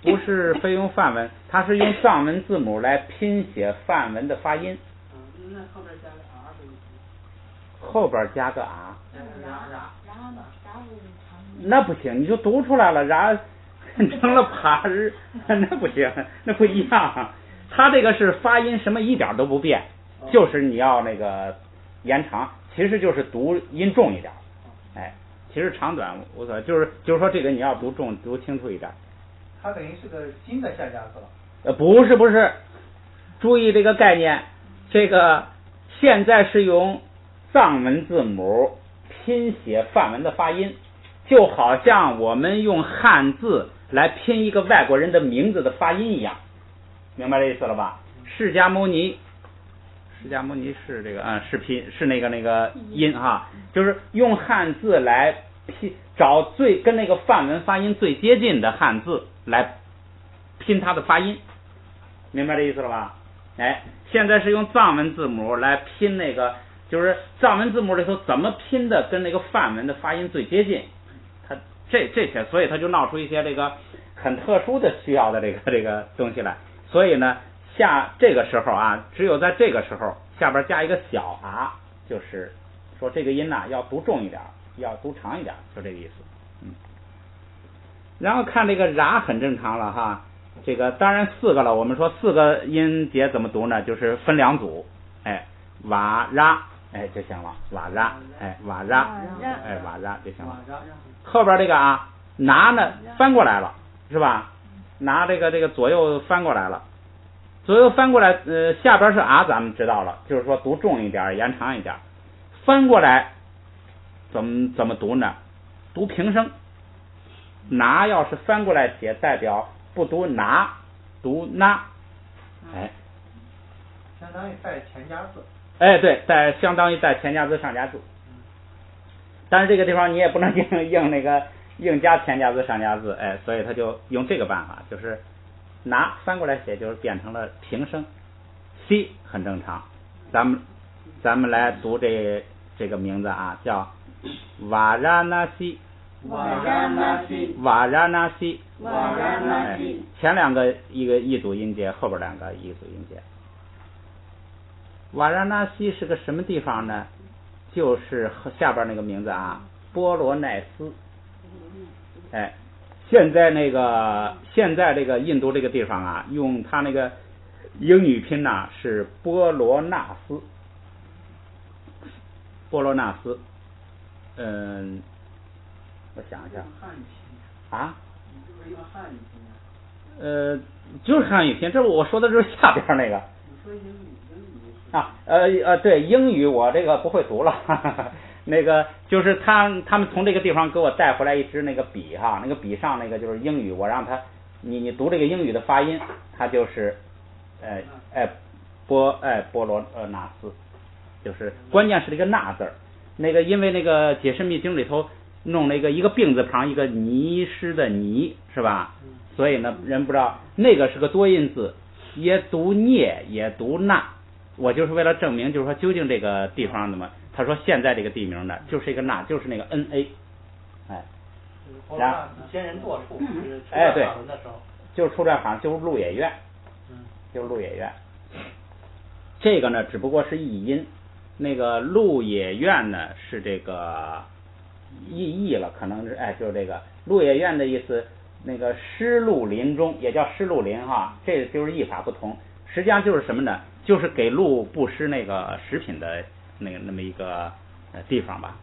不是非用梵文，它是用藏文字母来拼写梵文的发音。那后边加个 r 的意思。后边加个啊。那不行，你就读出来了，然成了爬日，那不行，那不一样。它这个是发音什么一点都不变，就是你要那个延长，其实就是读音重一点。其实长短无所谓，就是说这个你要读重读清楚一点。它等于是个新的下家字了。不是，注意这个概念，这个现在是用藏文字母拼写梵文的发音，就好像我们用汉字来拼一个外国人的名字的发音一样，明白这意思了吧？释迦牟尼是这个是拼是那个音哈，就是用汉字来拼，找最跟那个梵文发音最接近的汉字来拼它的发音，明白这意思了吧？现在是用藏文字母来拼那个，就是藏文字母里头怎么拼的跟那个梵文的发音最接近，它这些，所以它就闹出一些这个很特殊的需要的这个东西来。所以呢，这个时候啊，只有在这个时候下边加一个小啊，就是说这个音呐要读重一点，要读长一点，就这个意思。然后看这个ra很正常了哈，这个当然4个了，我们说4个音节怎么读呢？就是分2组，瓦ra就行了，瓦ra瓦ra瓦ra就行了。后边这个啊拿呢翻过来了，是吧？拿这个左右翻过来了，左右翻过来下边是啊，咱们知道了，就是说读重一点，延长一点。翻过来怎么读呢？读平声。拿要是翻过来写，代表不读拿，读那，相当于带前加字。对，相当于带前加字上加字。但是这个地方你也不能硬加前加字上加字，所以他就用这个办法，就是拿翻过来写，就是变成了平声。西很正常，咱们来读这个名字啊，叫瓦拉那西。瓦拉那西，瓦拉那西，瓦拉那西，前2个一组音节，后边2个一组音节。瓦拉那西是个什么地方呢？就是下边那个名字啊，波罗奈斯。哎，现在这个印度这个地方啊，用它那个英语拼呐是波罗纳斯。波罗纳斯，我想一下啊，就是汉语拼，这我说的就是下边那个。你说英语对，英语我这个不会读了，那个就是他们从这个地方给我带回来一支那个笔哈，那个笔上那个就是英语，我让他你读这个英语的发音，它就是波罗纳斯，就是关键是这个纳字儿，那个因为那个解释密经里头弄那个一个病字旁一个泥湿的泥是吧？所以呢人不知道那个是个多音字，也读聂也读纳。我就是为了证明，就是说究竟这个地方怎么？他说现在这个地名呢，就是一个那，就是那个 NA， 哎，然后以前人多处，就是出哎对，的时候，就是出这行，就是鹿野苑，就是鹿野苑。这个呢，只不过是译音，那个鹿野苑呢是这个译了，可能是就是这个鹿野苑的意思，那个湿鹿林中也叫湿鹿林哈，这就是译法不同，实际上就是什么呢？就是给鹿布施那个食品的那么一个地方吧，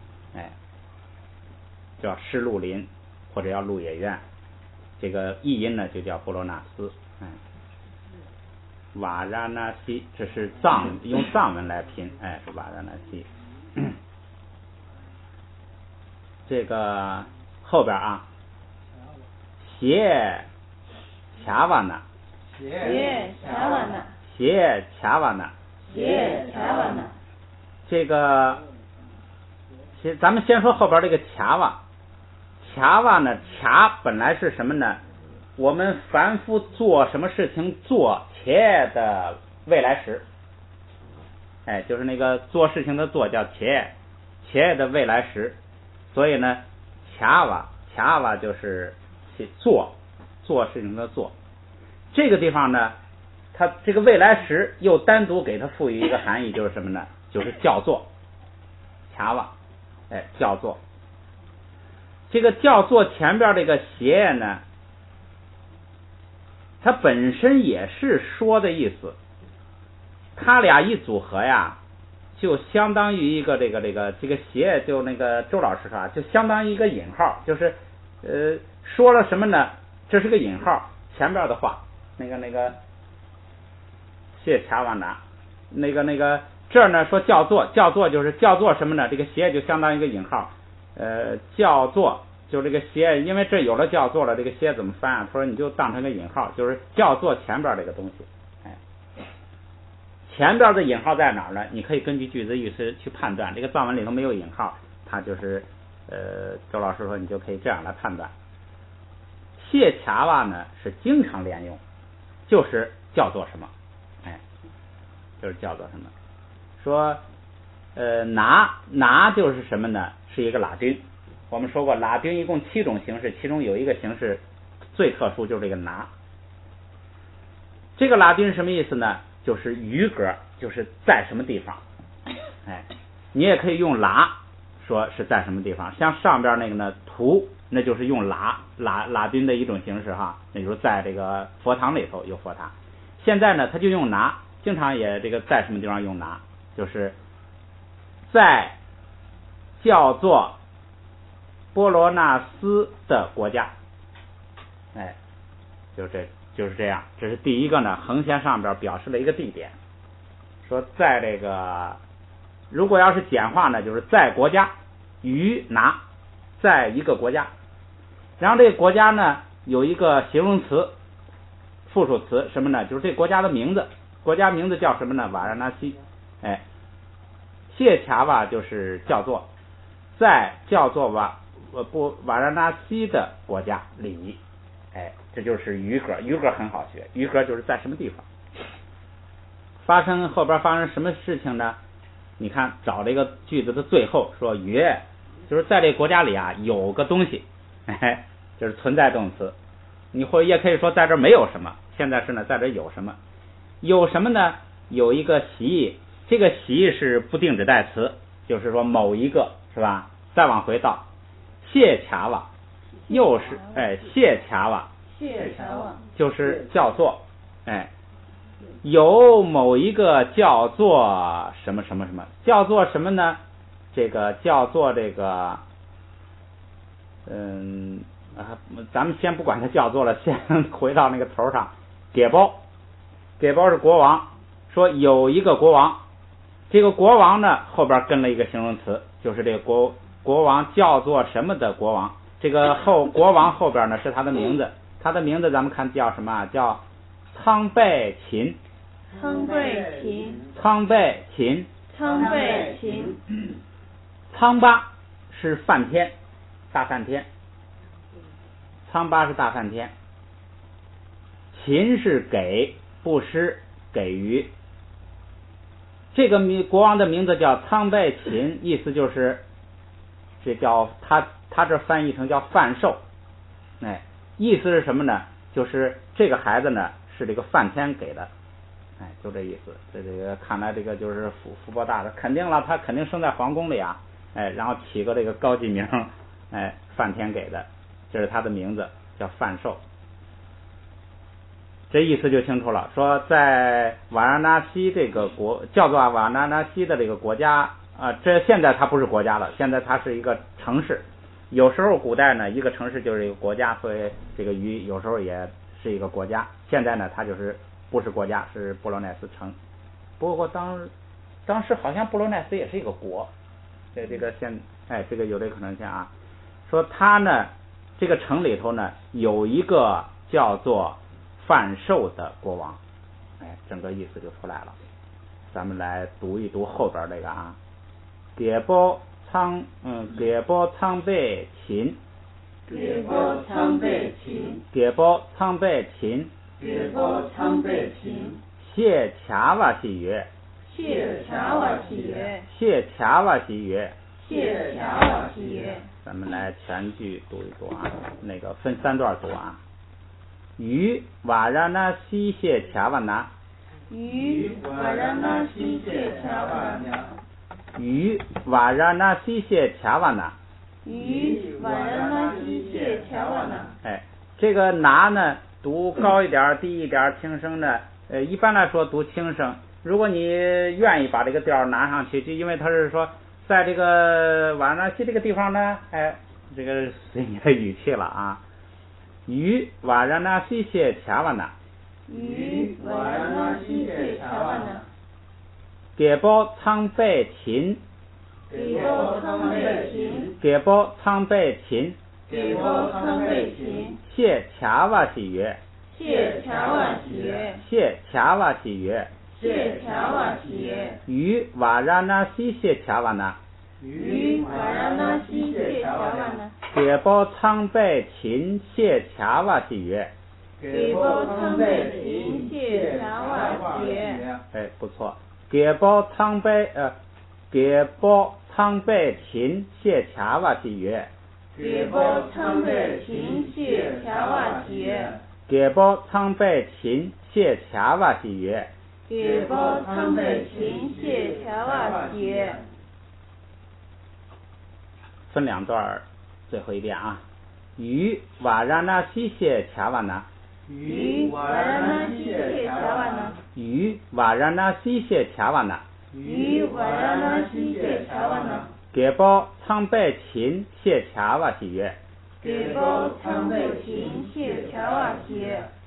叫湿鹿林或者叫鹿野苑，这个译音呢就叫波罗纳斯，瓦拉纳西，这是用藏文来拼，是瓦拉纳西。这个后边啊，斜恰瓦纳，斜恰瓦纳。斜恰瓦纳，这个，咱们先说后边这个恰瓦。恰瓦呢，恰本来是什么呢？我们凡夫做什么事情做且的未来时，就是那个做事情的做叫且的未来时，所以呢，恰瓦就是做事情的做。这个地方呢。它这个未来时又单独给它赋予一个含义，就是什么呢？就是叫做恰瓦，叫做。这个叫做前边这个斜呢，它本身也是说的意思，它俩一组合呀，就相当于一个这个斜，就那个周老师说就相当于一个引号，就是说了什么呢？这是个引号，前边的话，那个。谢恰瓦纳，那个这儿呢说叫做就是叫做什么呢？这个斜就相当于一个引号，叫做就这个斜，因为这有了叫做了，这个斜怎么翻啊？他说你就当成个引号，就是叫做前边这个东西，前边的引号在哪儿呢？你可以根据句子意思去判断。这个藏文里头没有引号，它就是周老师说你就可以这样来判断。谢恰瓦呢是经常连用，就是叫做什么。就是叫做什么？说，拿就是什么呢？是一个拉丁。我们说过，拉丁一共7种形式，其中有一个形式最特殊，就是这个拿。这个拉丁是什么意思呢？就是余格，就是在什么地方。你也可以用拉，说是在什么地方。像上边那个呢，图，那就是用拉丁的一种形式哈，那就是在这个佛堂里头有佛塔。现在呢，他就用拿。经常也这个在什么地方用拿，就是在叫做波罗纳斯的国家，就是这样。这是第一个呢，横线上边表示了一个地点，说在这个如果要是简化呢，就是在国家于拿，在一个国家，然后这个国家呢有一个形容词复数词什么呢？就是这国家的名字。国家名字叫什么呢？瓦拉纳西，谢恰瓦就是叫做，在叫做瓦拉纳西的国家里，这就是余格。余格很好学，余格就是在什么地方。后边发生什么事情呢？你看找这个句子的最后说曰，就是在这个国家里啊有个东西，就是存在动词。你也可以说在这没有什么，现在是呢在这有什么。有什么呢？有一个习，这个习是不定指代词，就是说某一个是吧？再往回到谢卡瓦，又是谢卡瓦，就是叫做有某一个叫做什么什么什么，叫做什么呢？这个叫做这个咱们先不管它叫做了，先回到那个头上。给包是国王，说有一个国王，这个国王呢后边跟了一个形容词，就是这个国王叫做什么的国王。这个国王后边呢是他的名字，他的名字咱们看叫什么？叫仓贝琴。仓巴是梵天，大梵天。仓巴是大梵天。秦是给，布施，给予。这个国王的名字叫仓贝秦，意思就是这叫他这翻译成叫贩售，意思是什么呢？就是这个孩子呢是这个梵天给的，就这意思。这个看来这个就是福伯大的，肯定了，他肯定生在皇宫里啊，然后起个这个高级名，梵天给的，这是他的名字叫贩售。这意思就清楚了，说在瓦拉纳西这个叫做瓦拉纳西的这个国家这现在它不是国家了，现在它是一个城市。有时候古代呢一个城市就是一个国家，所以这个鱼有时候也是一个国家。现在呢它就是不是国家，是布罗奈斯城。不过当时好像布罗奈斯也是一个国，这个这个有这个可能性啊。说它呢这个城里头呢有一个叫做贩售的国王，整个意思就出来了。咱们来读一读后边这个啊，给波仓贝琴，谢卡瓦西约，咱们来全句读一读啊，那个分3段读啊。于瓦拉纳西谢卡瓦纳，于瓦拉纳西谢卡瓦纳。这个拿呢读高一点低一点，轻声呢一般来说读轻声。如果你愿意把这个调拿上去，就因为他是说在这个瓦拉纳西这个地方呢，这个随你的语气了啊。于瓦拉纳西谢卡瓦纳，给包仓贝琴，谢卡瓦西约，于瓦拉纳西谢卡瓦纳，给包仓贝琴谢卡瓦西约，不错，给包仓贝琴谢卡瓦西约，给包仓贝琴谢卡瓦西约。分2段，最后一遍啊。于瓦拉纳西谢卡瓦纳，给包仓贝琴谢卡瓦西约，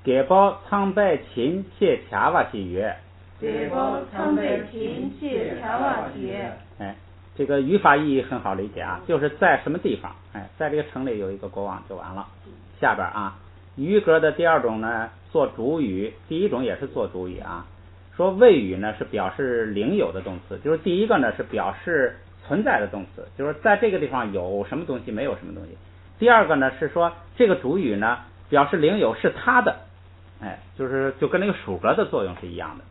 给包仓贝琴谢卡瓦西约。这个语法意义很好理解啊，就是在什么地方，在这个城里有一个国王就完了。下边啊，语格的第2种呢做主语，第1种也是做主语啊。说谓语呢是表示领有的动词，就是第一个呢是表示存在的动词，就是在这个地方有什么东西，没有什么东西。第2个呢是说这个主语呢表示领有是他的，就跟那个属格的作用是一样的。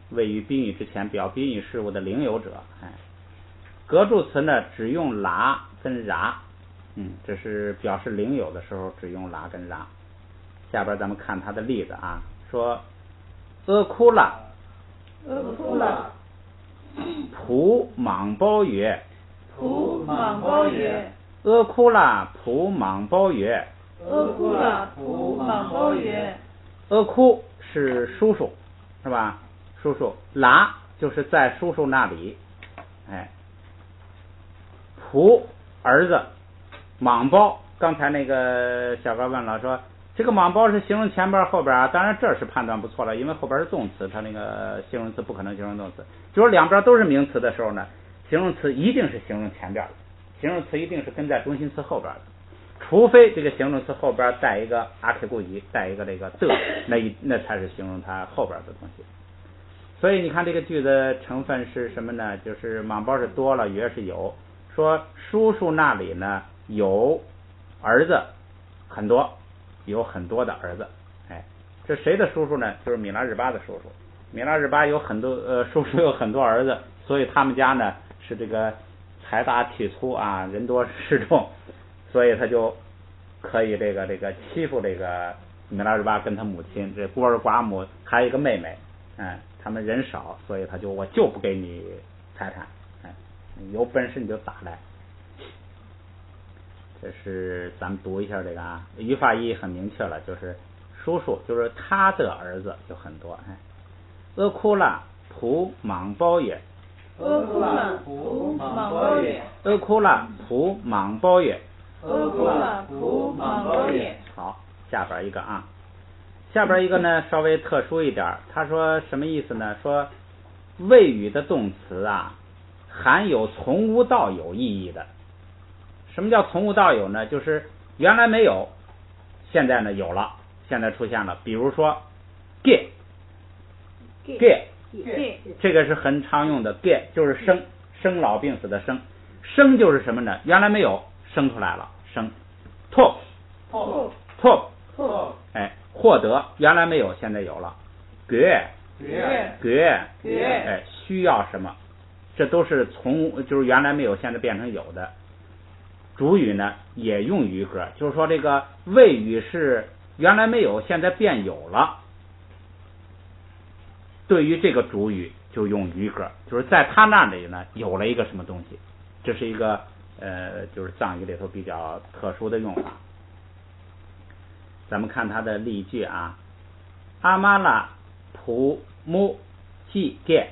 谓于宾语之前表宾语事物的领有者，格助词呢只用拉跟ra，这是表示领有的时候只用拉跟ra。下边咱们看它的例子啊，说哭了普莽包曰，普莽包曰，阿库拉普莽包曰，阿库拉普莽包曰，阿库是叔叔是吧？叔叔，拉就是在叔叔那里，哎，普儿子，莽包，刚才那个小哥问了说，这个莽包是形容前边后边啊？当然这是判断不错了，因为后边是动词，它那个形容词不可能形容动词。就是两边都是名词的时候呢，形容词一定是形容前边的，形容词一定是跟在中心词后边的，除非这个形容词后边带一个阿 K 故意带一个这个的，那才是形容它后边的东西。所以你看这个句子成分是什么呢？就是莽包是多了，约是有，说叔叔那里呢有儿子很多，有很多的儿子。哎，这谁的叔叔呢？就是米拉日巴的叔叔。米拉日巴有很多叔叔有很多儿子，所以他们家呢是这个财大体粗啊，人多势众，所以他就可以这个欺负这个米拉日巴跟他母亲，这孤儿寡母还有一个妹妹，他们人少，所以他就我就不给你财产，有本事你就打来。这是咱们读一下这个啊，语法意义很明确了，就是叔叔就是他的儿子有很多。阿库拉普莽包也，阿库拉普莽包也，阿库拉普莽包也，阿库拉普莽包也。好，下边一个啊，下边一个呢稍微特殊一点，他说什么意思呢？说谓语的动词啊，含有从无到有意义的。什么叫从无到有呢？就是原来没有，现在呢有了，现在出现了。比如说 get， 这个是很常用的 get， 就是生老病死的生，生就是什么呢？原来没有，生出来了，生。top， 哎，获得原来没有，现在有了。get， 哎，需要什么？这都是就是原来没有，现在变成有的。主语呢也用余格，就是说这个谓语是原来没有，现在变有了。对于这个主语就用余格，就是在他那里呢有了一个什么东西，这是一个就是藏语里头比较特殊的用法。咱们看它的例句啊，阿玛拉普木季盖，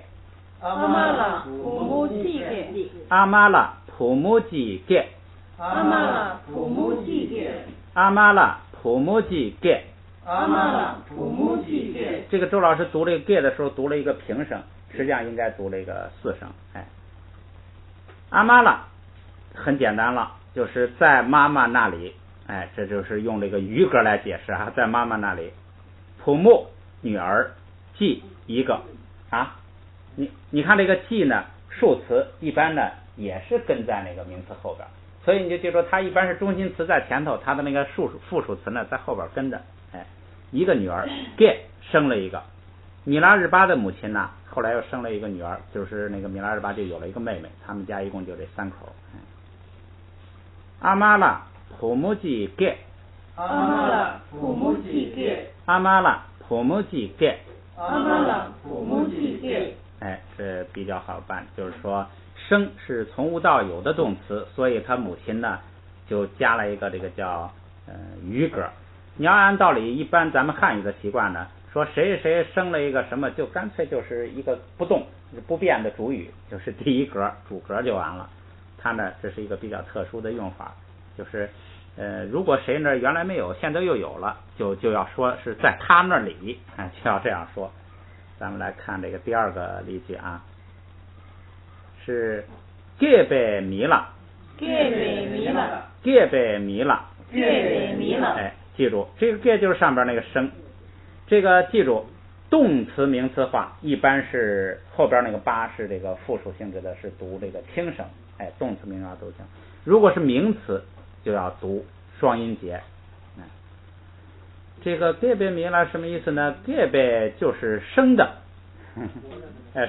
阿玛拉普木季盖，阿玛拉普木季盖，阿玛拉普木季盖，阿玛拉普木季盖，阿玛拉普木季盖。这个周老师读这个 get 的时候读了一个平声，实际上应该读了一个四声。哎，阿玛拉很简单了，就是在妈妈那里。哎，这就是用这个余格来解释啊，在妈妈那里。普木女儿，季一个啊，你看这个季呢，数词一般呢也是跟在那个名词后边，所以你就记住，它一般是中心词在前头，它的那个复数词呢在后边跟着。哎，一个女儿 get 生了一个，米拉日巴的母亲呢后来又生了一个女儿，就是那个米拉日巴就有了一个妹妹，他们家一共就这3口。阿玛拉普木季盖，阿玛拉普木季盖，阿玛拉普木季盖，阿玛拉普木季盖。哎，这比较好办，就是说生是从无到有的动词，所以他母亲呢就加了一个这个叫余格。你要按道理，一般咱们汉语的习惯呢，说谁谁生了一个什么，就干脆就是一个不动不变的主语，就是第一格主格就完了。它呢这是一个比较特殊的用法，就是如果谁那原来没有，现在又有了，就要说是在他那里，就要这样说。咱们来看这个第二个例句啊，是盖贝米了，盖贝米了，盖贝米了，盖贝米了。哎，记住这个盖就是上边那个生，这个记住动词名词化一般是后边那个巴是这个复数性质的，是读这个轻声，哎，动词名词化读轻。如果是名词就要读双音节。这个盖贝米了什么意思呢？盖贝就是生的，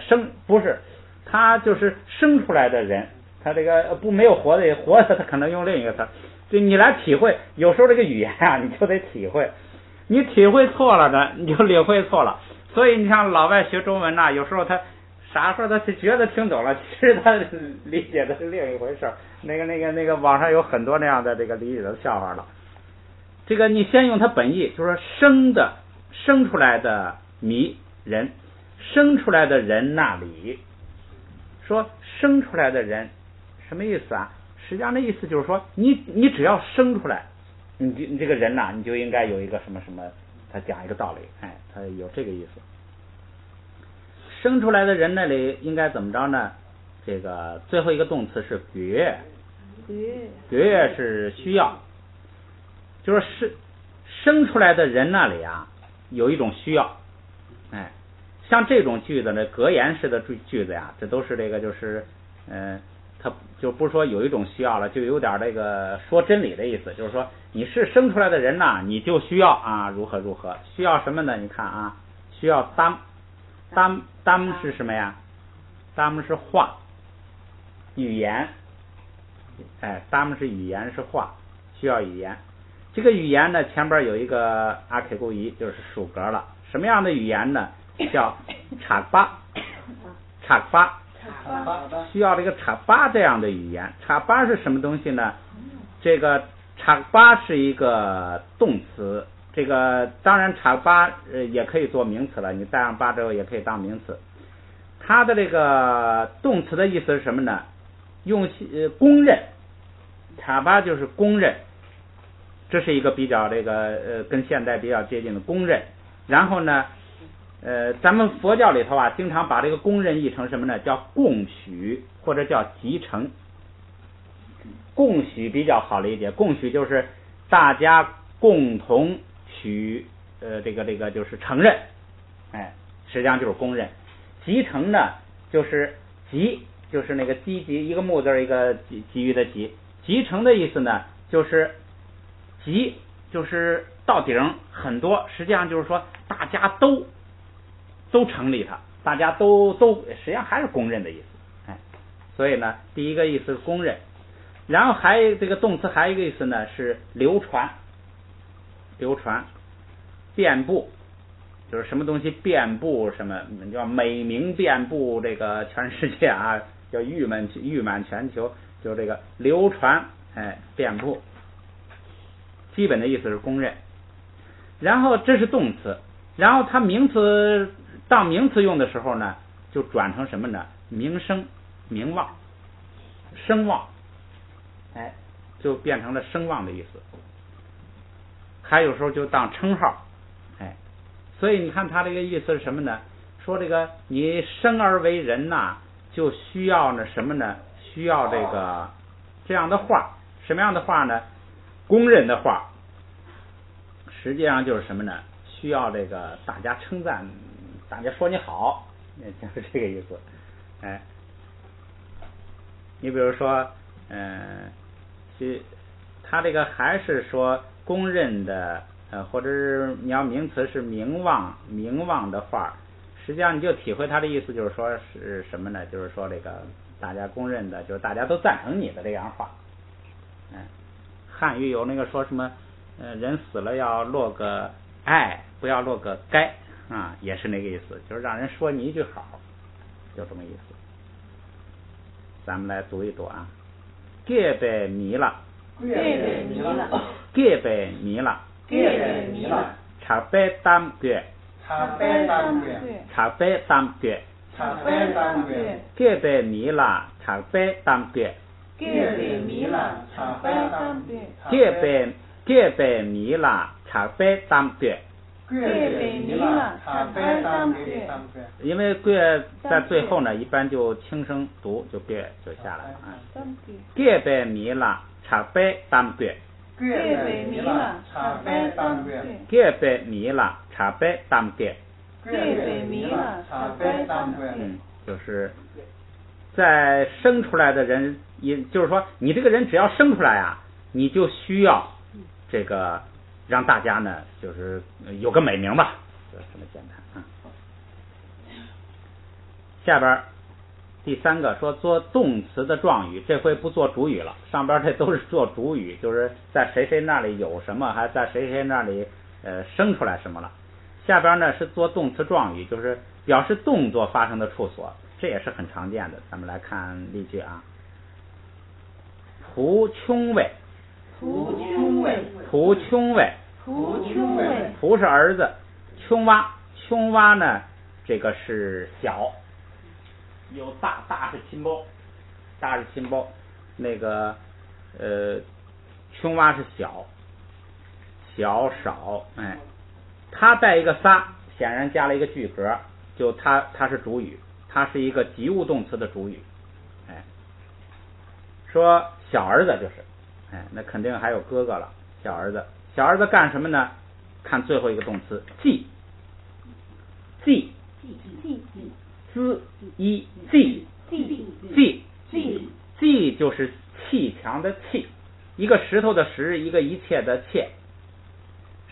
生不是，他就是生出来的人，他这个没有活的，活的他可能用另一个词。就你来体会，有时候这个语言啊，你就得体会，你体会错了的，你就领会错了。所以你像老外学中文呐，有时候他傻说他是觉得听懂了，其实他理解的是另一回事。那个网上有很多那样的这个理解的笑话了。这个你先用它本意，就是说生出来的迷人，生出来的人那里，说生出来的人什么意思啊？实际上的意思就是说，你只要生出来，你这个人呐，你就应该有一个什么什么，他讲一个道理，他有这个意思。生出来的人那里应该怎么着呢？这个最后一个动词是觉是需要，就是生出来的人那里啊有一种需要，像这种句子呢，格言式的句子呀，这都是这个就是他就不是说有一种需要了，就有点这个说真理的意思，就是说你是生出来的人呐，你就需要啊如何如何，需要什么呢？你看啊，需要当是什么呀？当是话语言，当是语言是话，需要语言。这个语言呢，前边有一个阿 K 勾一，就是属格了。什么样的语言呢？叫查巴，需要这个查巴这样的语言。查巴是什么东西呢？这个查巴是一个动词，这个当然查巴也可以做名词了，你带上巴之后也可以当名词。它的这个动词的意思是什么呢？用公认，查巴就是公认，这是一个比较这个跟现代比较接近的公认。然后呢咱们佛教里头啊，经常把这个公认译成什么呢？叫共许或者叫集成。共许比较好理解，共许就是大家共同许这个就是承认，实际上就是公认。集成呢就是集，就是那个积极，一个木字一个给予的集。集成的意思呢就是集就是到顶很多，实际上就是说大家都成立它，大家都实际上还是公认的意思。所以呢第一个意思是公认，然后还有这个动词还有一个意思呢是流传，遍布，就是什么东西遍布什么，叫美名遍布这个全世界啊，叫誉满全球，就这个流传遍布，基本的意思是公认。然后这是动词，然后它名词当名词用的时候呢，就转成什么呢？名声、名望、声望，就变成了声望的意思。还有时候就当称号，所以你看他这个意思是什么呢？说这个你生而为人呐，就需要呢什么呢？需要这个这样的话，什么样的话呢？公认的话，实际上就是什么呢？需要这个大家称赞，大家说你好，就是这个意思。你比如说他这个还是说公认的或者是你要名词是名望的话，实际上你就体会他的意思，就是说是什么呢？就是说这个大家公认的，就是大家都赞成你的这样话。汉语有那个说什么人死了要落个爱，不要落个该啊，也是那个意思，就是让人说你一句好，就这么意思。咱们来读一读啊，给白米了，茶杯当月，给白米了，茶杯当月，给白米了，茶杯当月。因为贵在最后呢，一般就轻声读，就别就下来了啊。给白米了，茶杯当月。给白米了，茶杯当月。就是在生出来的人，也就是说，你这个人只要生出来啊，你就需要这个让大家呢，就是有个美名吧，就这么简单啊。下边第三个说做动词的状语，这回不做主语了，上边这都是做主语，就是在谁谁那里有什么，还在谁谁那里生出来什么了。下边呢是做动词状语，就是表示动作发生的处所。这也是很常见的。咱们来看例句啊。仆穷位，仆穷位，仆穷位，仆穷位，仆是儿子，穷蛙，穷蛙呢，这个是小，有大是亲包，大是亲包，那个穷蛙是小少，哎，他带一个撒，显然加了一个句格，就他是主语，它是一个及物动词的主语，哎，说小儿子就是，哎，那肯定还有哥哥了，小儿子干什么呢？看最后一个动词记，资一记就是砌墙的砌，一个石头的石，一个一切的切，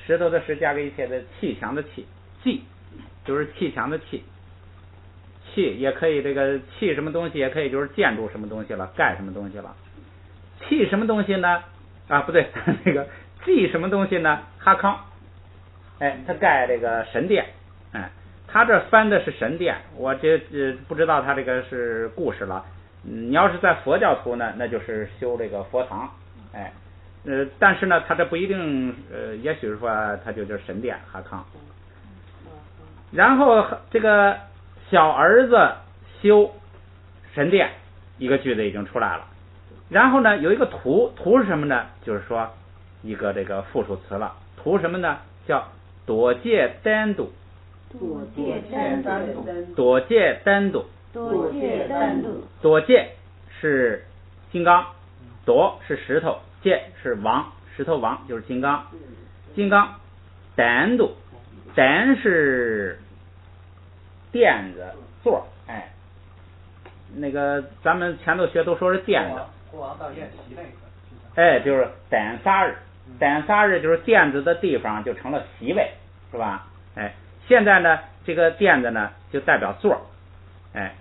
石头的石加个一切的砌墙的砌，记就是砌墙的砌，砌也可以这个砌什么东西，也可以就是建筑什么东西了，盖什么东西了。砌什么东西呢？啊，不对，那个记什么东西呢？哈康，哎，他盖这个神殿，哎，他这翻的是神殿，我这不知道他这个是故事了。你要是在佛教徒呢，那就是修这个佛堂，哎，但是呢，他这不一定，也许说他就是神殿哈康。然后这个小儿子修神殿，一个句子已经出来了。然后呢，有一个图是什么呢？就是说一个这个复数词了。图什么呢？叫多借单独。多借是金刚，夺是石头，借是王，石头王就是金刚。单独，单是垫子座，哎，那个咱们前头学都说是垫子。哎，就是单撒日就是垫子的地方就成了席位，是吧？哎，现在呢，这个垫子呢就代表座，哎，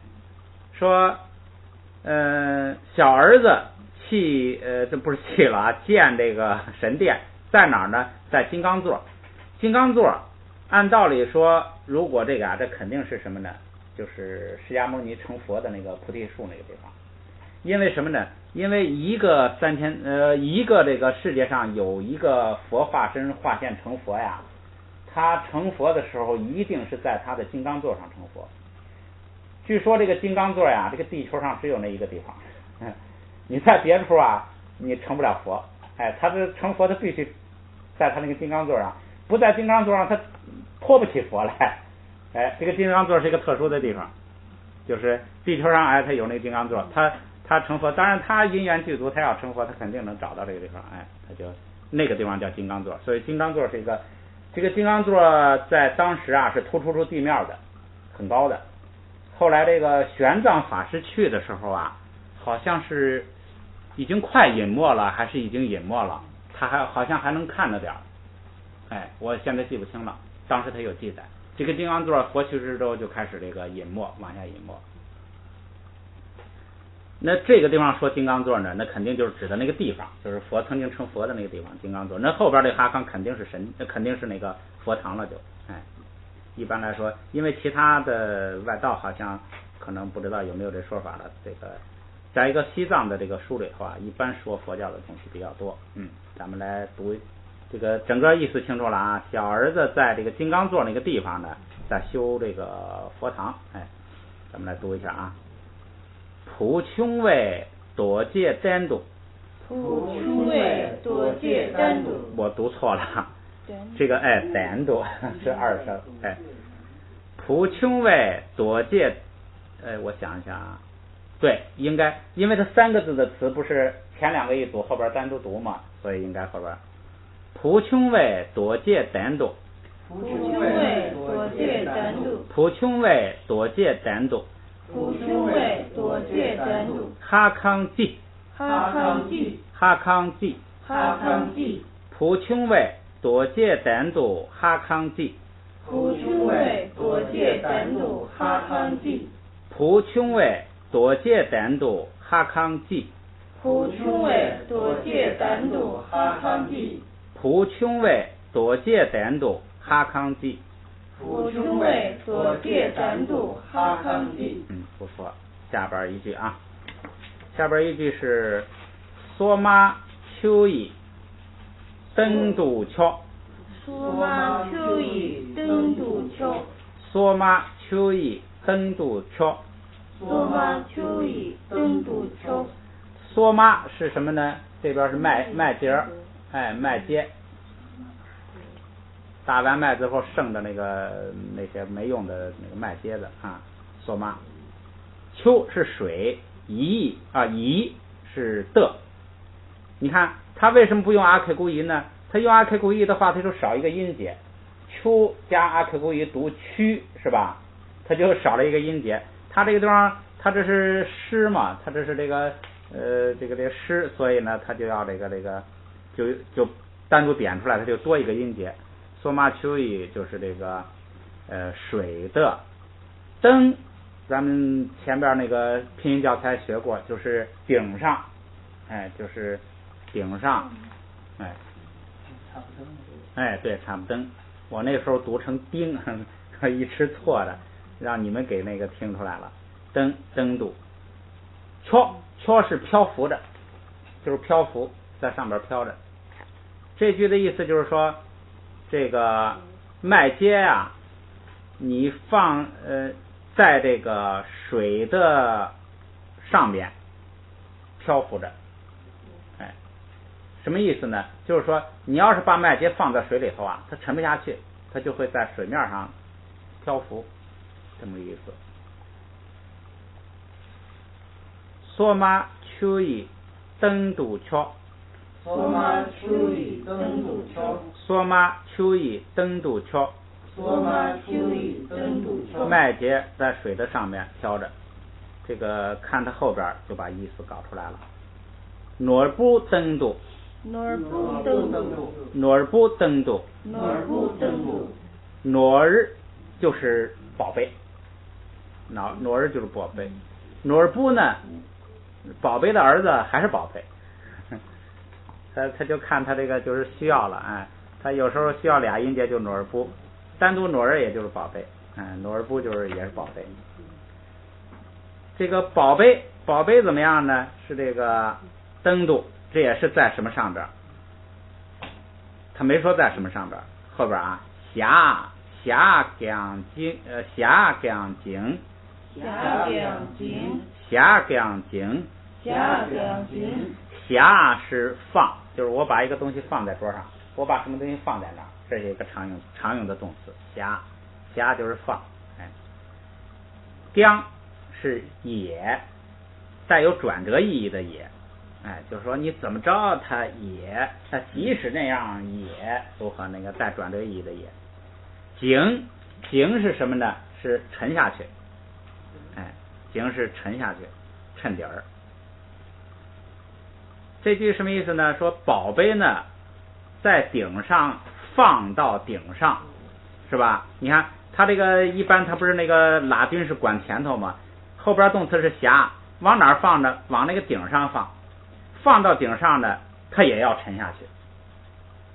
说小儿子这不是砌了啊，建这个神殿在哪儿呢？在金刚座。金刚座按道理说，如果这个这肯定是什么呢？就是释迦牟尼成佛的那个菩提树那个地方。因为什么呢？因为一个这个世界上有一个佛化身化现成佛呀，他成佛的时候一定是在他的金刚座上成佛。据说这个金刚座呀，这个地球上只有那一个地方，你在别处啊，你成不了佛。哎，他这成佛他必须在他那个金刚座上，不在金刚座上他托不起佛来。哎，这个金刚座是一个特殊的地方，就是地球上哎，他有那个金刚座，他成佛，当然他因缘具足，他要成佛，他肯定能找到这个地方，哎，他就那个地方叫金刚座。所以金刚座是一个，这个金刚座在当时啊是突出地面的，很高的。后来这个玄奘法师去的时候啊，好像是已经快隐没了，还是已经隐没了，他好像还能看着点儿，哎，我现在记不清了，当时他有记载。这个金刚座佛去世之后就开始这个隐没，往下隐没。那这个地方说金刚座呢，那肯定就是指的那个地方，就是佛曾经成佛的那个地方，金刚座。那后边这哈康肯定是肯定是那个佛堂了就，哎，一般来说，因为其他的外道好像可能不知道有没有这说法了。这个在一个西藏的这个书里头啊，一般说佛教的东西比较多。咱们来读这个整个意思清楚了啊。小儿子在这个金刚座那个地方呢，在修这个佛堂，哎，咱们来读一下啊。仆穷位多借单独，我读错了，这个哎单独是二声，哎，仆穷位多借，我想一下啊，对，应该因为它三个字的词不是前两个一组后边单独读嘛，所以应该后边仆穷位多借单独，哈康记，仆穷位多借单独哈康记，仆穷位多借单独哈康记，仆穷位多借单独哈康记，仆穷位多借单独哈康记，仆穷位多借单独哈康记，普中位所借咱度哈康地。不错。下边一句啊，下边一句是梭妈秋意登渡桥。梭妈秋意登渡桥。梭妈秋意登渡桥。梭妈秋意登渡桥。梭妈是什么呢？这边是麦秸，麦秸。打完麦之后剩的那些没用的那个麦秸子啊，梭妈。秋是水，宜是的。你看他为什么不用阿克古伊呢？他用阿克古伊的话，他就少一个音节。秋加阿克古伊读曲是吧？他就少了一个音节。他这个地方，他这是诗嘛，他这是这个诗，所以呢，他就要这个就单独点出来，他就多一个音节。梭妈秋意就是这个水的灯。咱们前边那个拼音教材学过，就是顶上，就是顶上，对，插不灯。我那时候读成丁，一吃错的，让你们给那个听出来了。登渡，飘是漂浮着，就是漂浮在上边飘着。这句的意思就是说，这个麦秸啊，你放在这个水的上边漂浮着，什么意思呢？就是说你要是把麦秸放在水里头啊，它沉不下去，它就会在水面上漂浮，这么个意思。梭妈秋意登渡桥。梭妈秋意登渡桥。梭妈秋意登渡桥。梭妈秋意登渡桥。麦秸在水的上面飘着，这个看它后边就把意思搞出来了。努尔布登渡。努尔布登渡。努尔布登渡。努尔布登渡。努尔就是宝贝，努尔就是宝贝。努尔布呢，宝贝的儿子还是宝贝。他就看他这个就是需要了，他有时候需要俩音节就努尔布，单独努尔也就是宝贝，努尔布就是也是宝贝。这个宝贝怎么样呢？是这个登渡，这也是在什么上边？他没说在什么上边，后边啊，下江井，下江井，下江井，下江井，下江井。下是放，就是我把一个东西放在桌上，我把什么东西放在那儿，这是一个常用的动词。下就是放，江是也，带有转折意义的也，就是说你怎么着它也，它即使那样也都和那个带转折意义的也。井是什么呢？是沉下去，井是沉下去，沉底儿。这句什么意思呢？说宝贝呢，在顶上放到顶上，是吧？你看它这个一般它不是那个拉丁是管前头吗？后边动词是下，往哪儿放呢？往那个顶上放到顶上呢，它也要沉下去。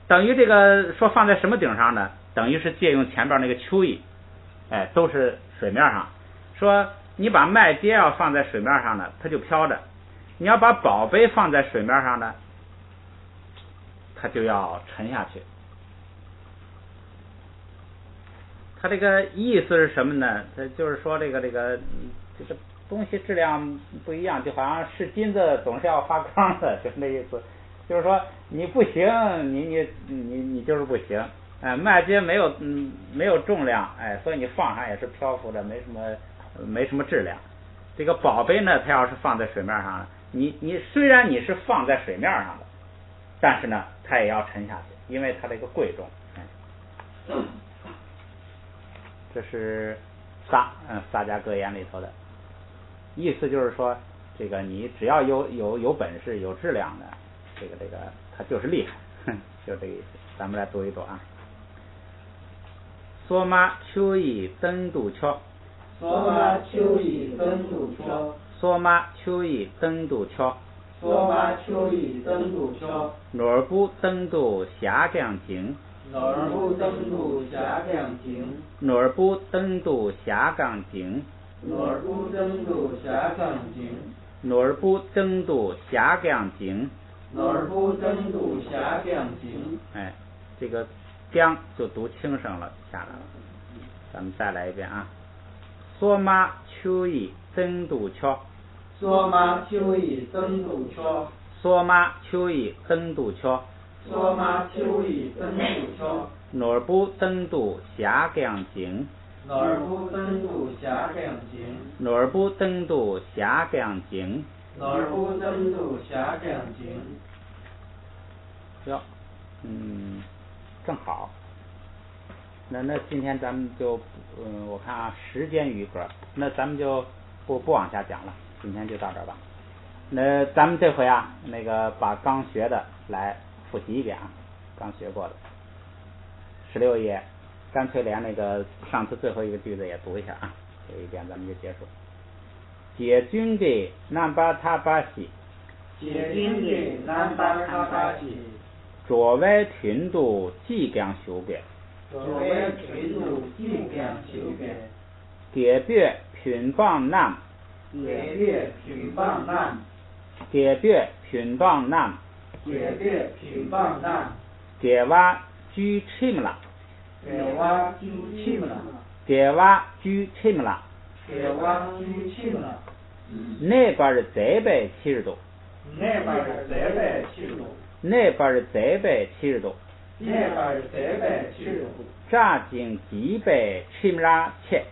等于这个说放在什么顶上呢？等于是借用前边那个秋意，都是水面上。说你把麦秸要放在水面上呢，它就飘着；你要把宝贝放在水面上呢，它就要沉下去。它这个意思是什么呢？它就是说这个东西质量不一样，就好像是金子总是要发光的，就是那意思。就是说你不行，你就是不行。麦秸没有重量，所以你放上也是漂浮着，没什么质量。这个宝贝呢，它要是放在水面上了，你虽然你是放在水面上的，但是呢，它也要沉下去，因为它这个贵重。这是撒迦格言里头的意思，就是说这个你只要有本事有质量的，这个它就是厉害，就是这个意思。咱们来读一读啊。梭妈秋意登渡桥。梭妈秋意登渡桥。梭妈秋意登渡桥。梭妈秋意登渡桥。努尔布登渡下江井。哪部登度下降经，哪部登度下降经，哪部登度下降经，哪部登度下降经，哪部登度下降经。哎，这个降就读轻声了，下来了。咱们再来一遍啊。索马秋意登度桥，索马秋意登度桥，索马秋意登度桥，索马秋意登度桥。哪部登度下降经，哪部登度下降经，哪部登度下降经，哪部登度下降经。哟，正好。那今天咱们就我看啊，时间余歌，那咱们就不往下讲了，今天就到这儿吧。那咱们这回啊，那个把刚学的来复习一遍啊，刚学过的16页，干脆连那个上次最后一个句子也读一下啊，读一遍咱们就结束。解军的南巴塔巴西，解军的南巴塔巴西，作为群度即将修改。作为群度即将修改。解别群邦南，解别群邦南，解别群邦南，解别群邦南。解娃居亲了，解娃居亲了，解娃居亲了。解娃居亲了。那边的这边70度，那边的这边70度，那边的这边70度。那边的这边70度。炸进几杯亲拉切，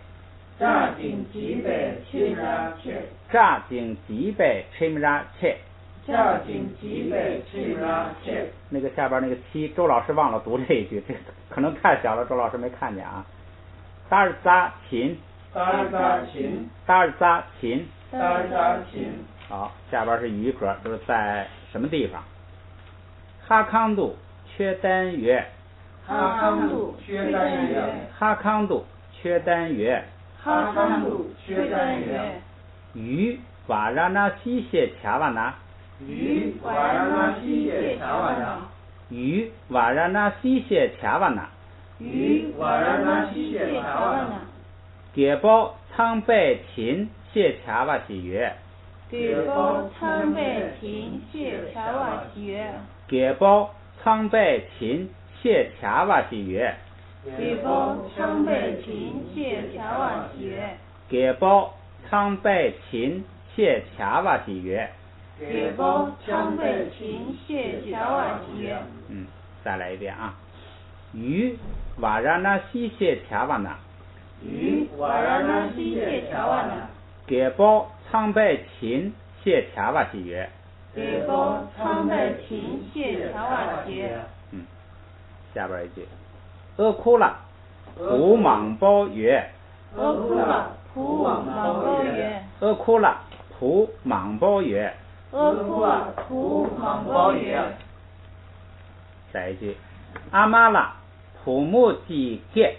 炸进几杯亲拉切，炸进几杯亲拉切，炸进几杯亲拉切。那个下边那个7，周老师忘了读这一句，这可能太小了，周老师没看见啊。达尔扎琴，达尔扎琴，达尔扎琴，达尔扎琴。好，下边是语歌，就是在什么地方？哈康度缺单月，哈康度缺单月，哈康度缺单月，哈康度缺单月。于瓦拉那西谢恰瓦那，于瓦拉那西谢恰瓦那，于瓦拉那西谢恰瓦那，于瓦拉那西谢恰瓦那。给包苍白琴谢恰瓦西月，给包苍白琴谢恰瓦西月，给包苍白琴谢恰瓦西月，给包苍白琴谢恰瓦西月，给包苍白琴谢恰瓦西月，给包苍白琴谢恰瓦西月。再来一遍啊。于瓦拉那西谢恰瓦那，于瓦拉那西谢恰瓦那，给包苍白琴谢恰瓦西月，给包苍白琴谢恰瓦西月。下边一句，阿库拉普莽包月，阿库拉普莽包月，阿库拉普莽包月，阿库拉普莽包月。再一句，阿玛拉普木吉给，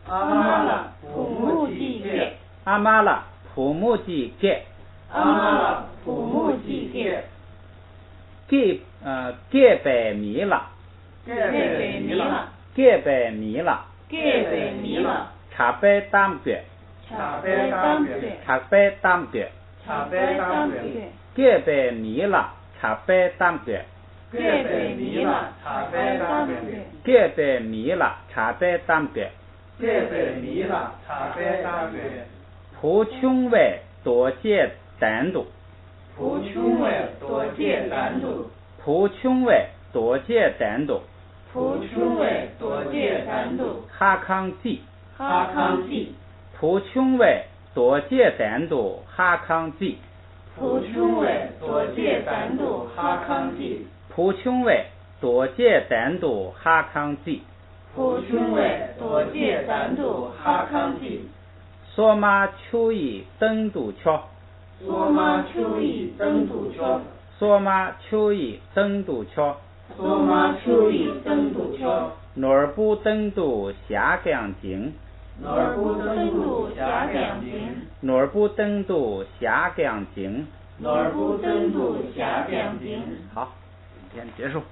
阿玛拉普木吉给，阿玛拉普木吉给，阿玛拉普木吉给。给百米了，给百米了，给百米了，给百米了。茶杯当月，茶杯当月，茶杯当月，茶杯当月。给百米了，茶杯当月，给百米了，茶杯当月，给百米了，茶杯当月，给百米了，茶杯当月。普琼为多借单独，普琼为多借单独，普琼为多借单独，普琼为多借单独，哈康记，哈康记，普琼为多借单独，哈康记，普琼为多借单独，哈康记，普琼为多借单独，哈康记，普琼为多借单独，哈康记。索马秋意登渡桥，索马秋意登渡桥，索马秋意登渡桥，索马秋意登渡桥。哪部登渡下降经，哪部登渡下降经，哪部登渡下降经，哪部登渡下降经。好，今天结束。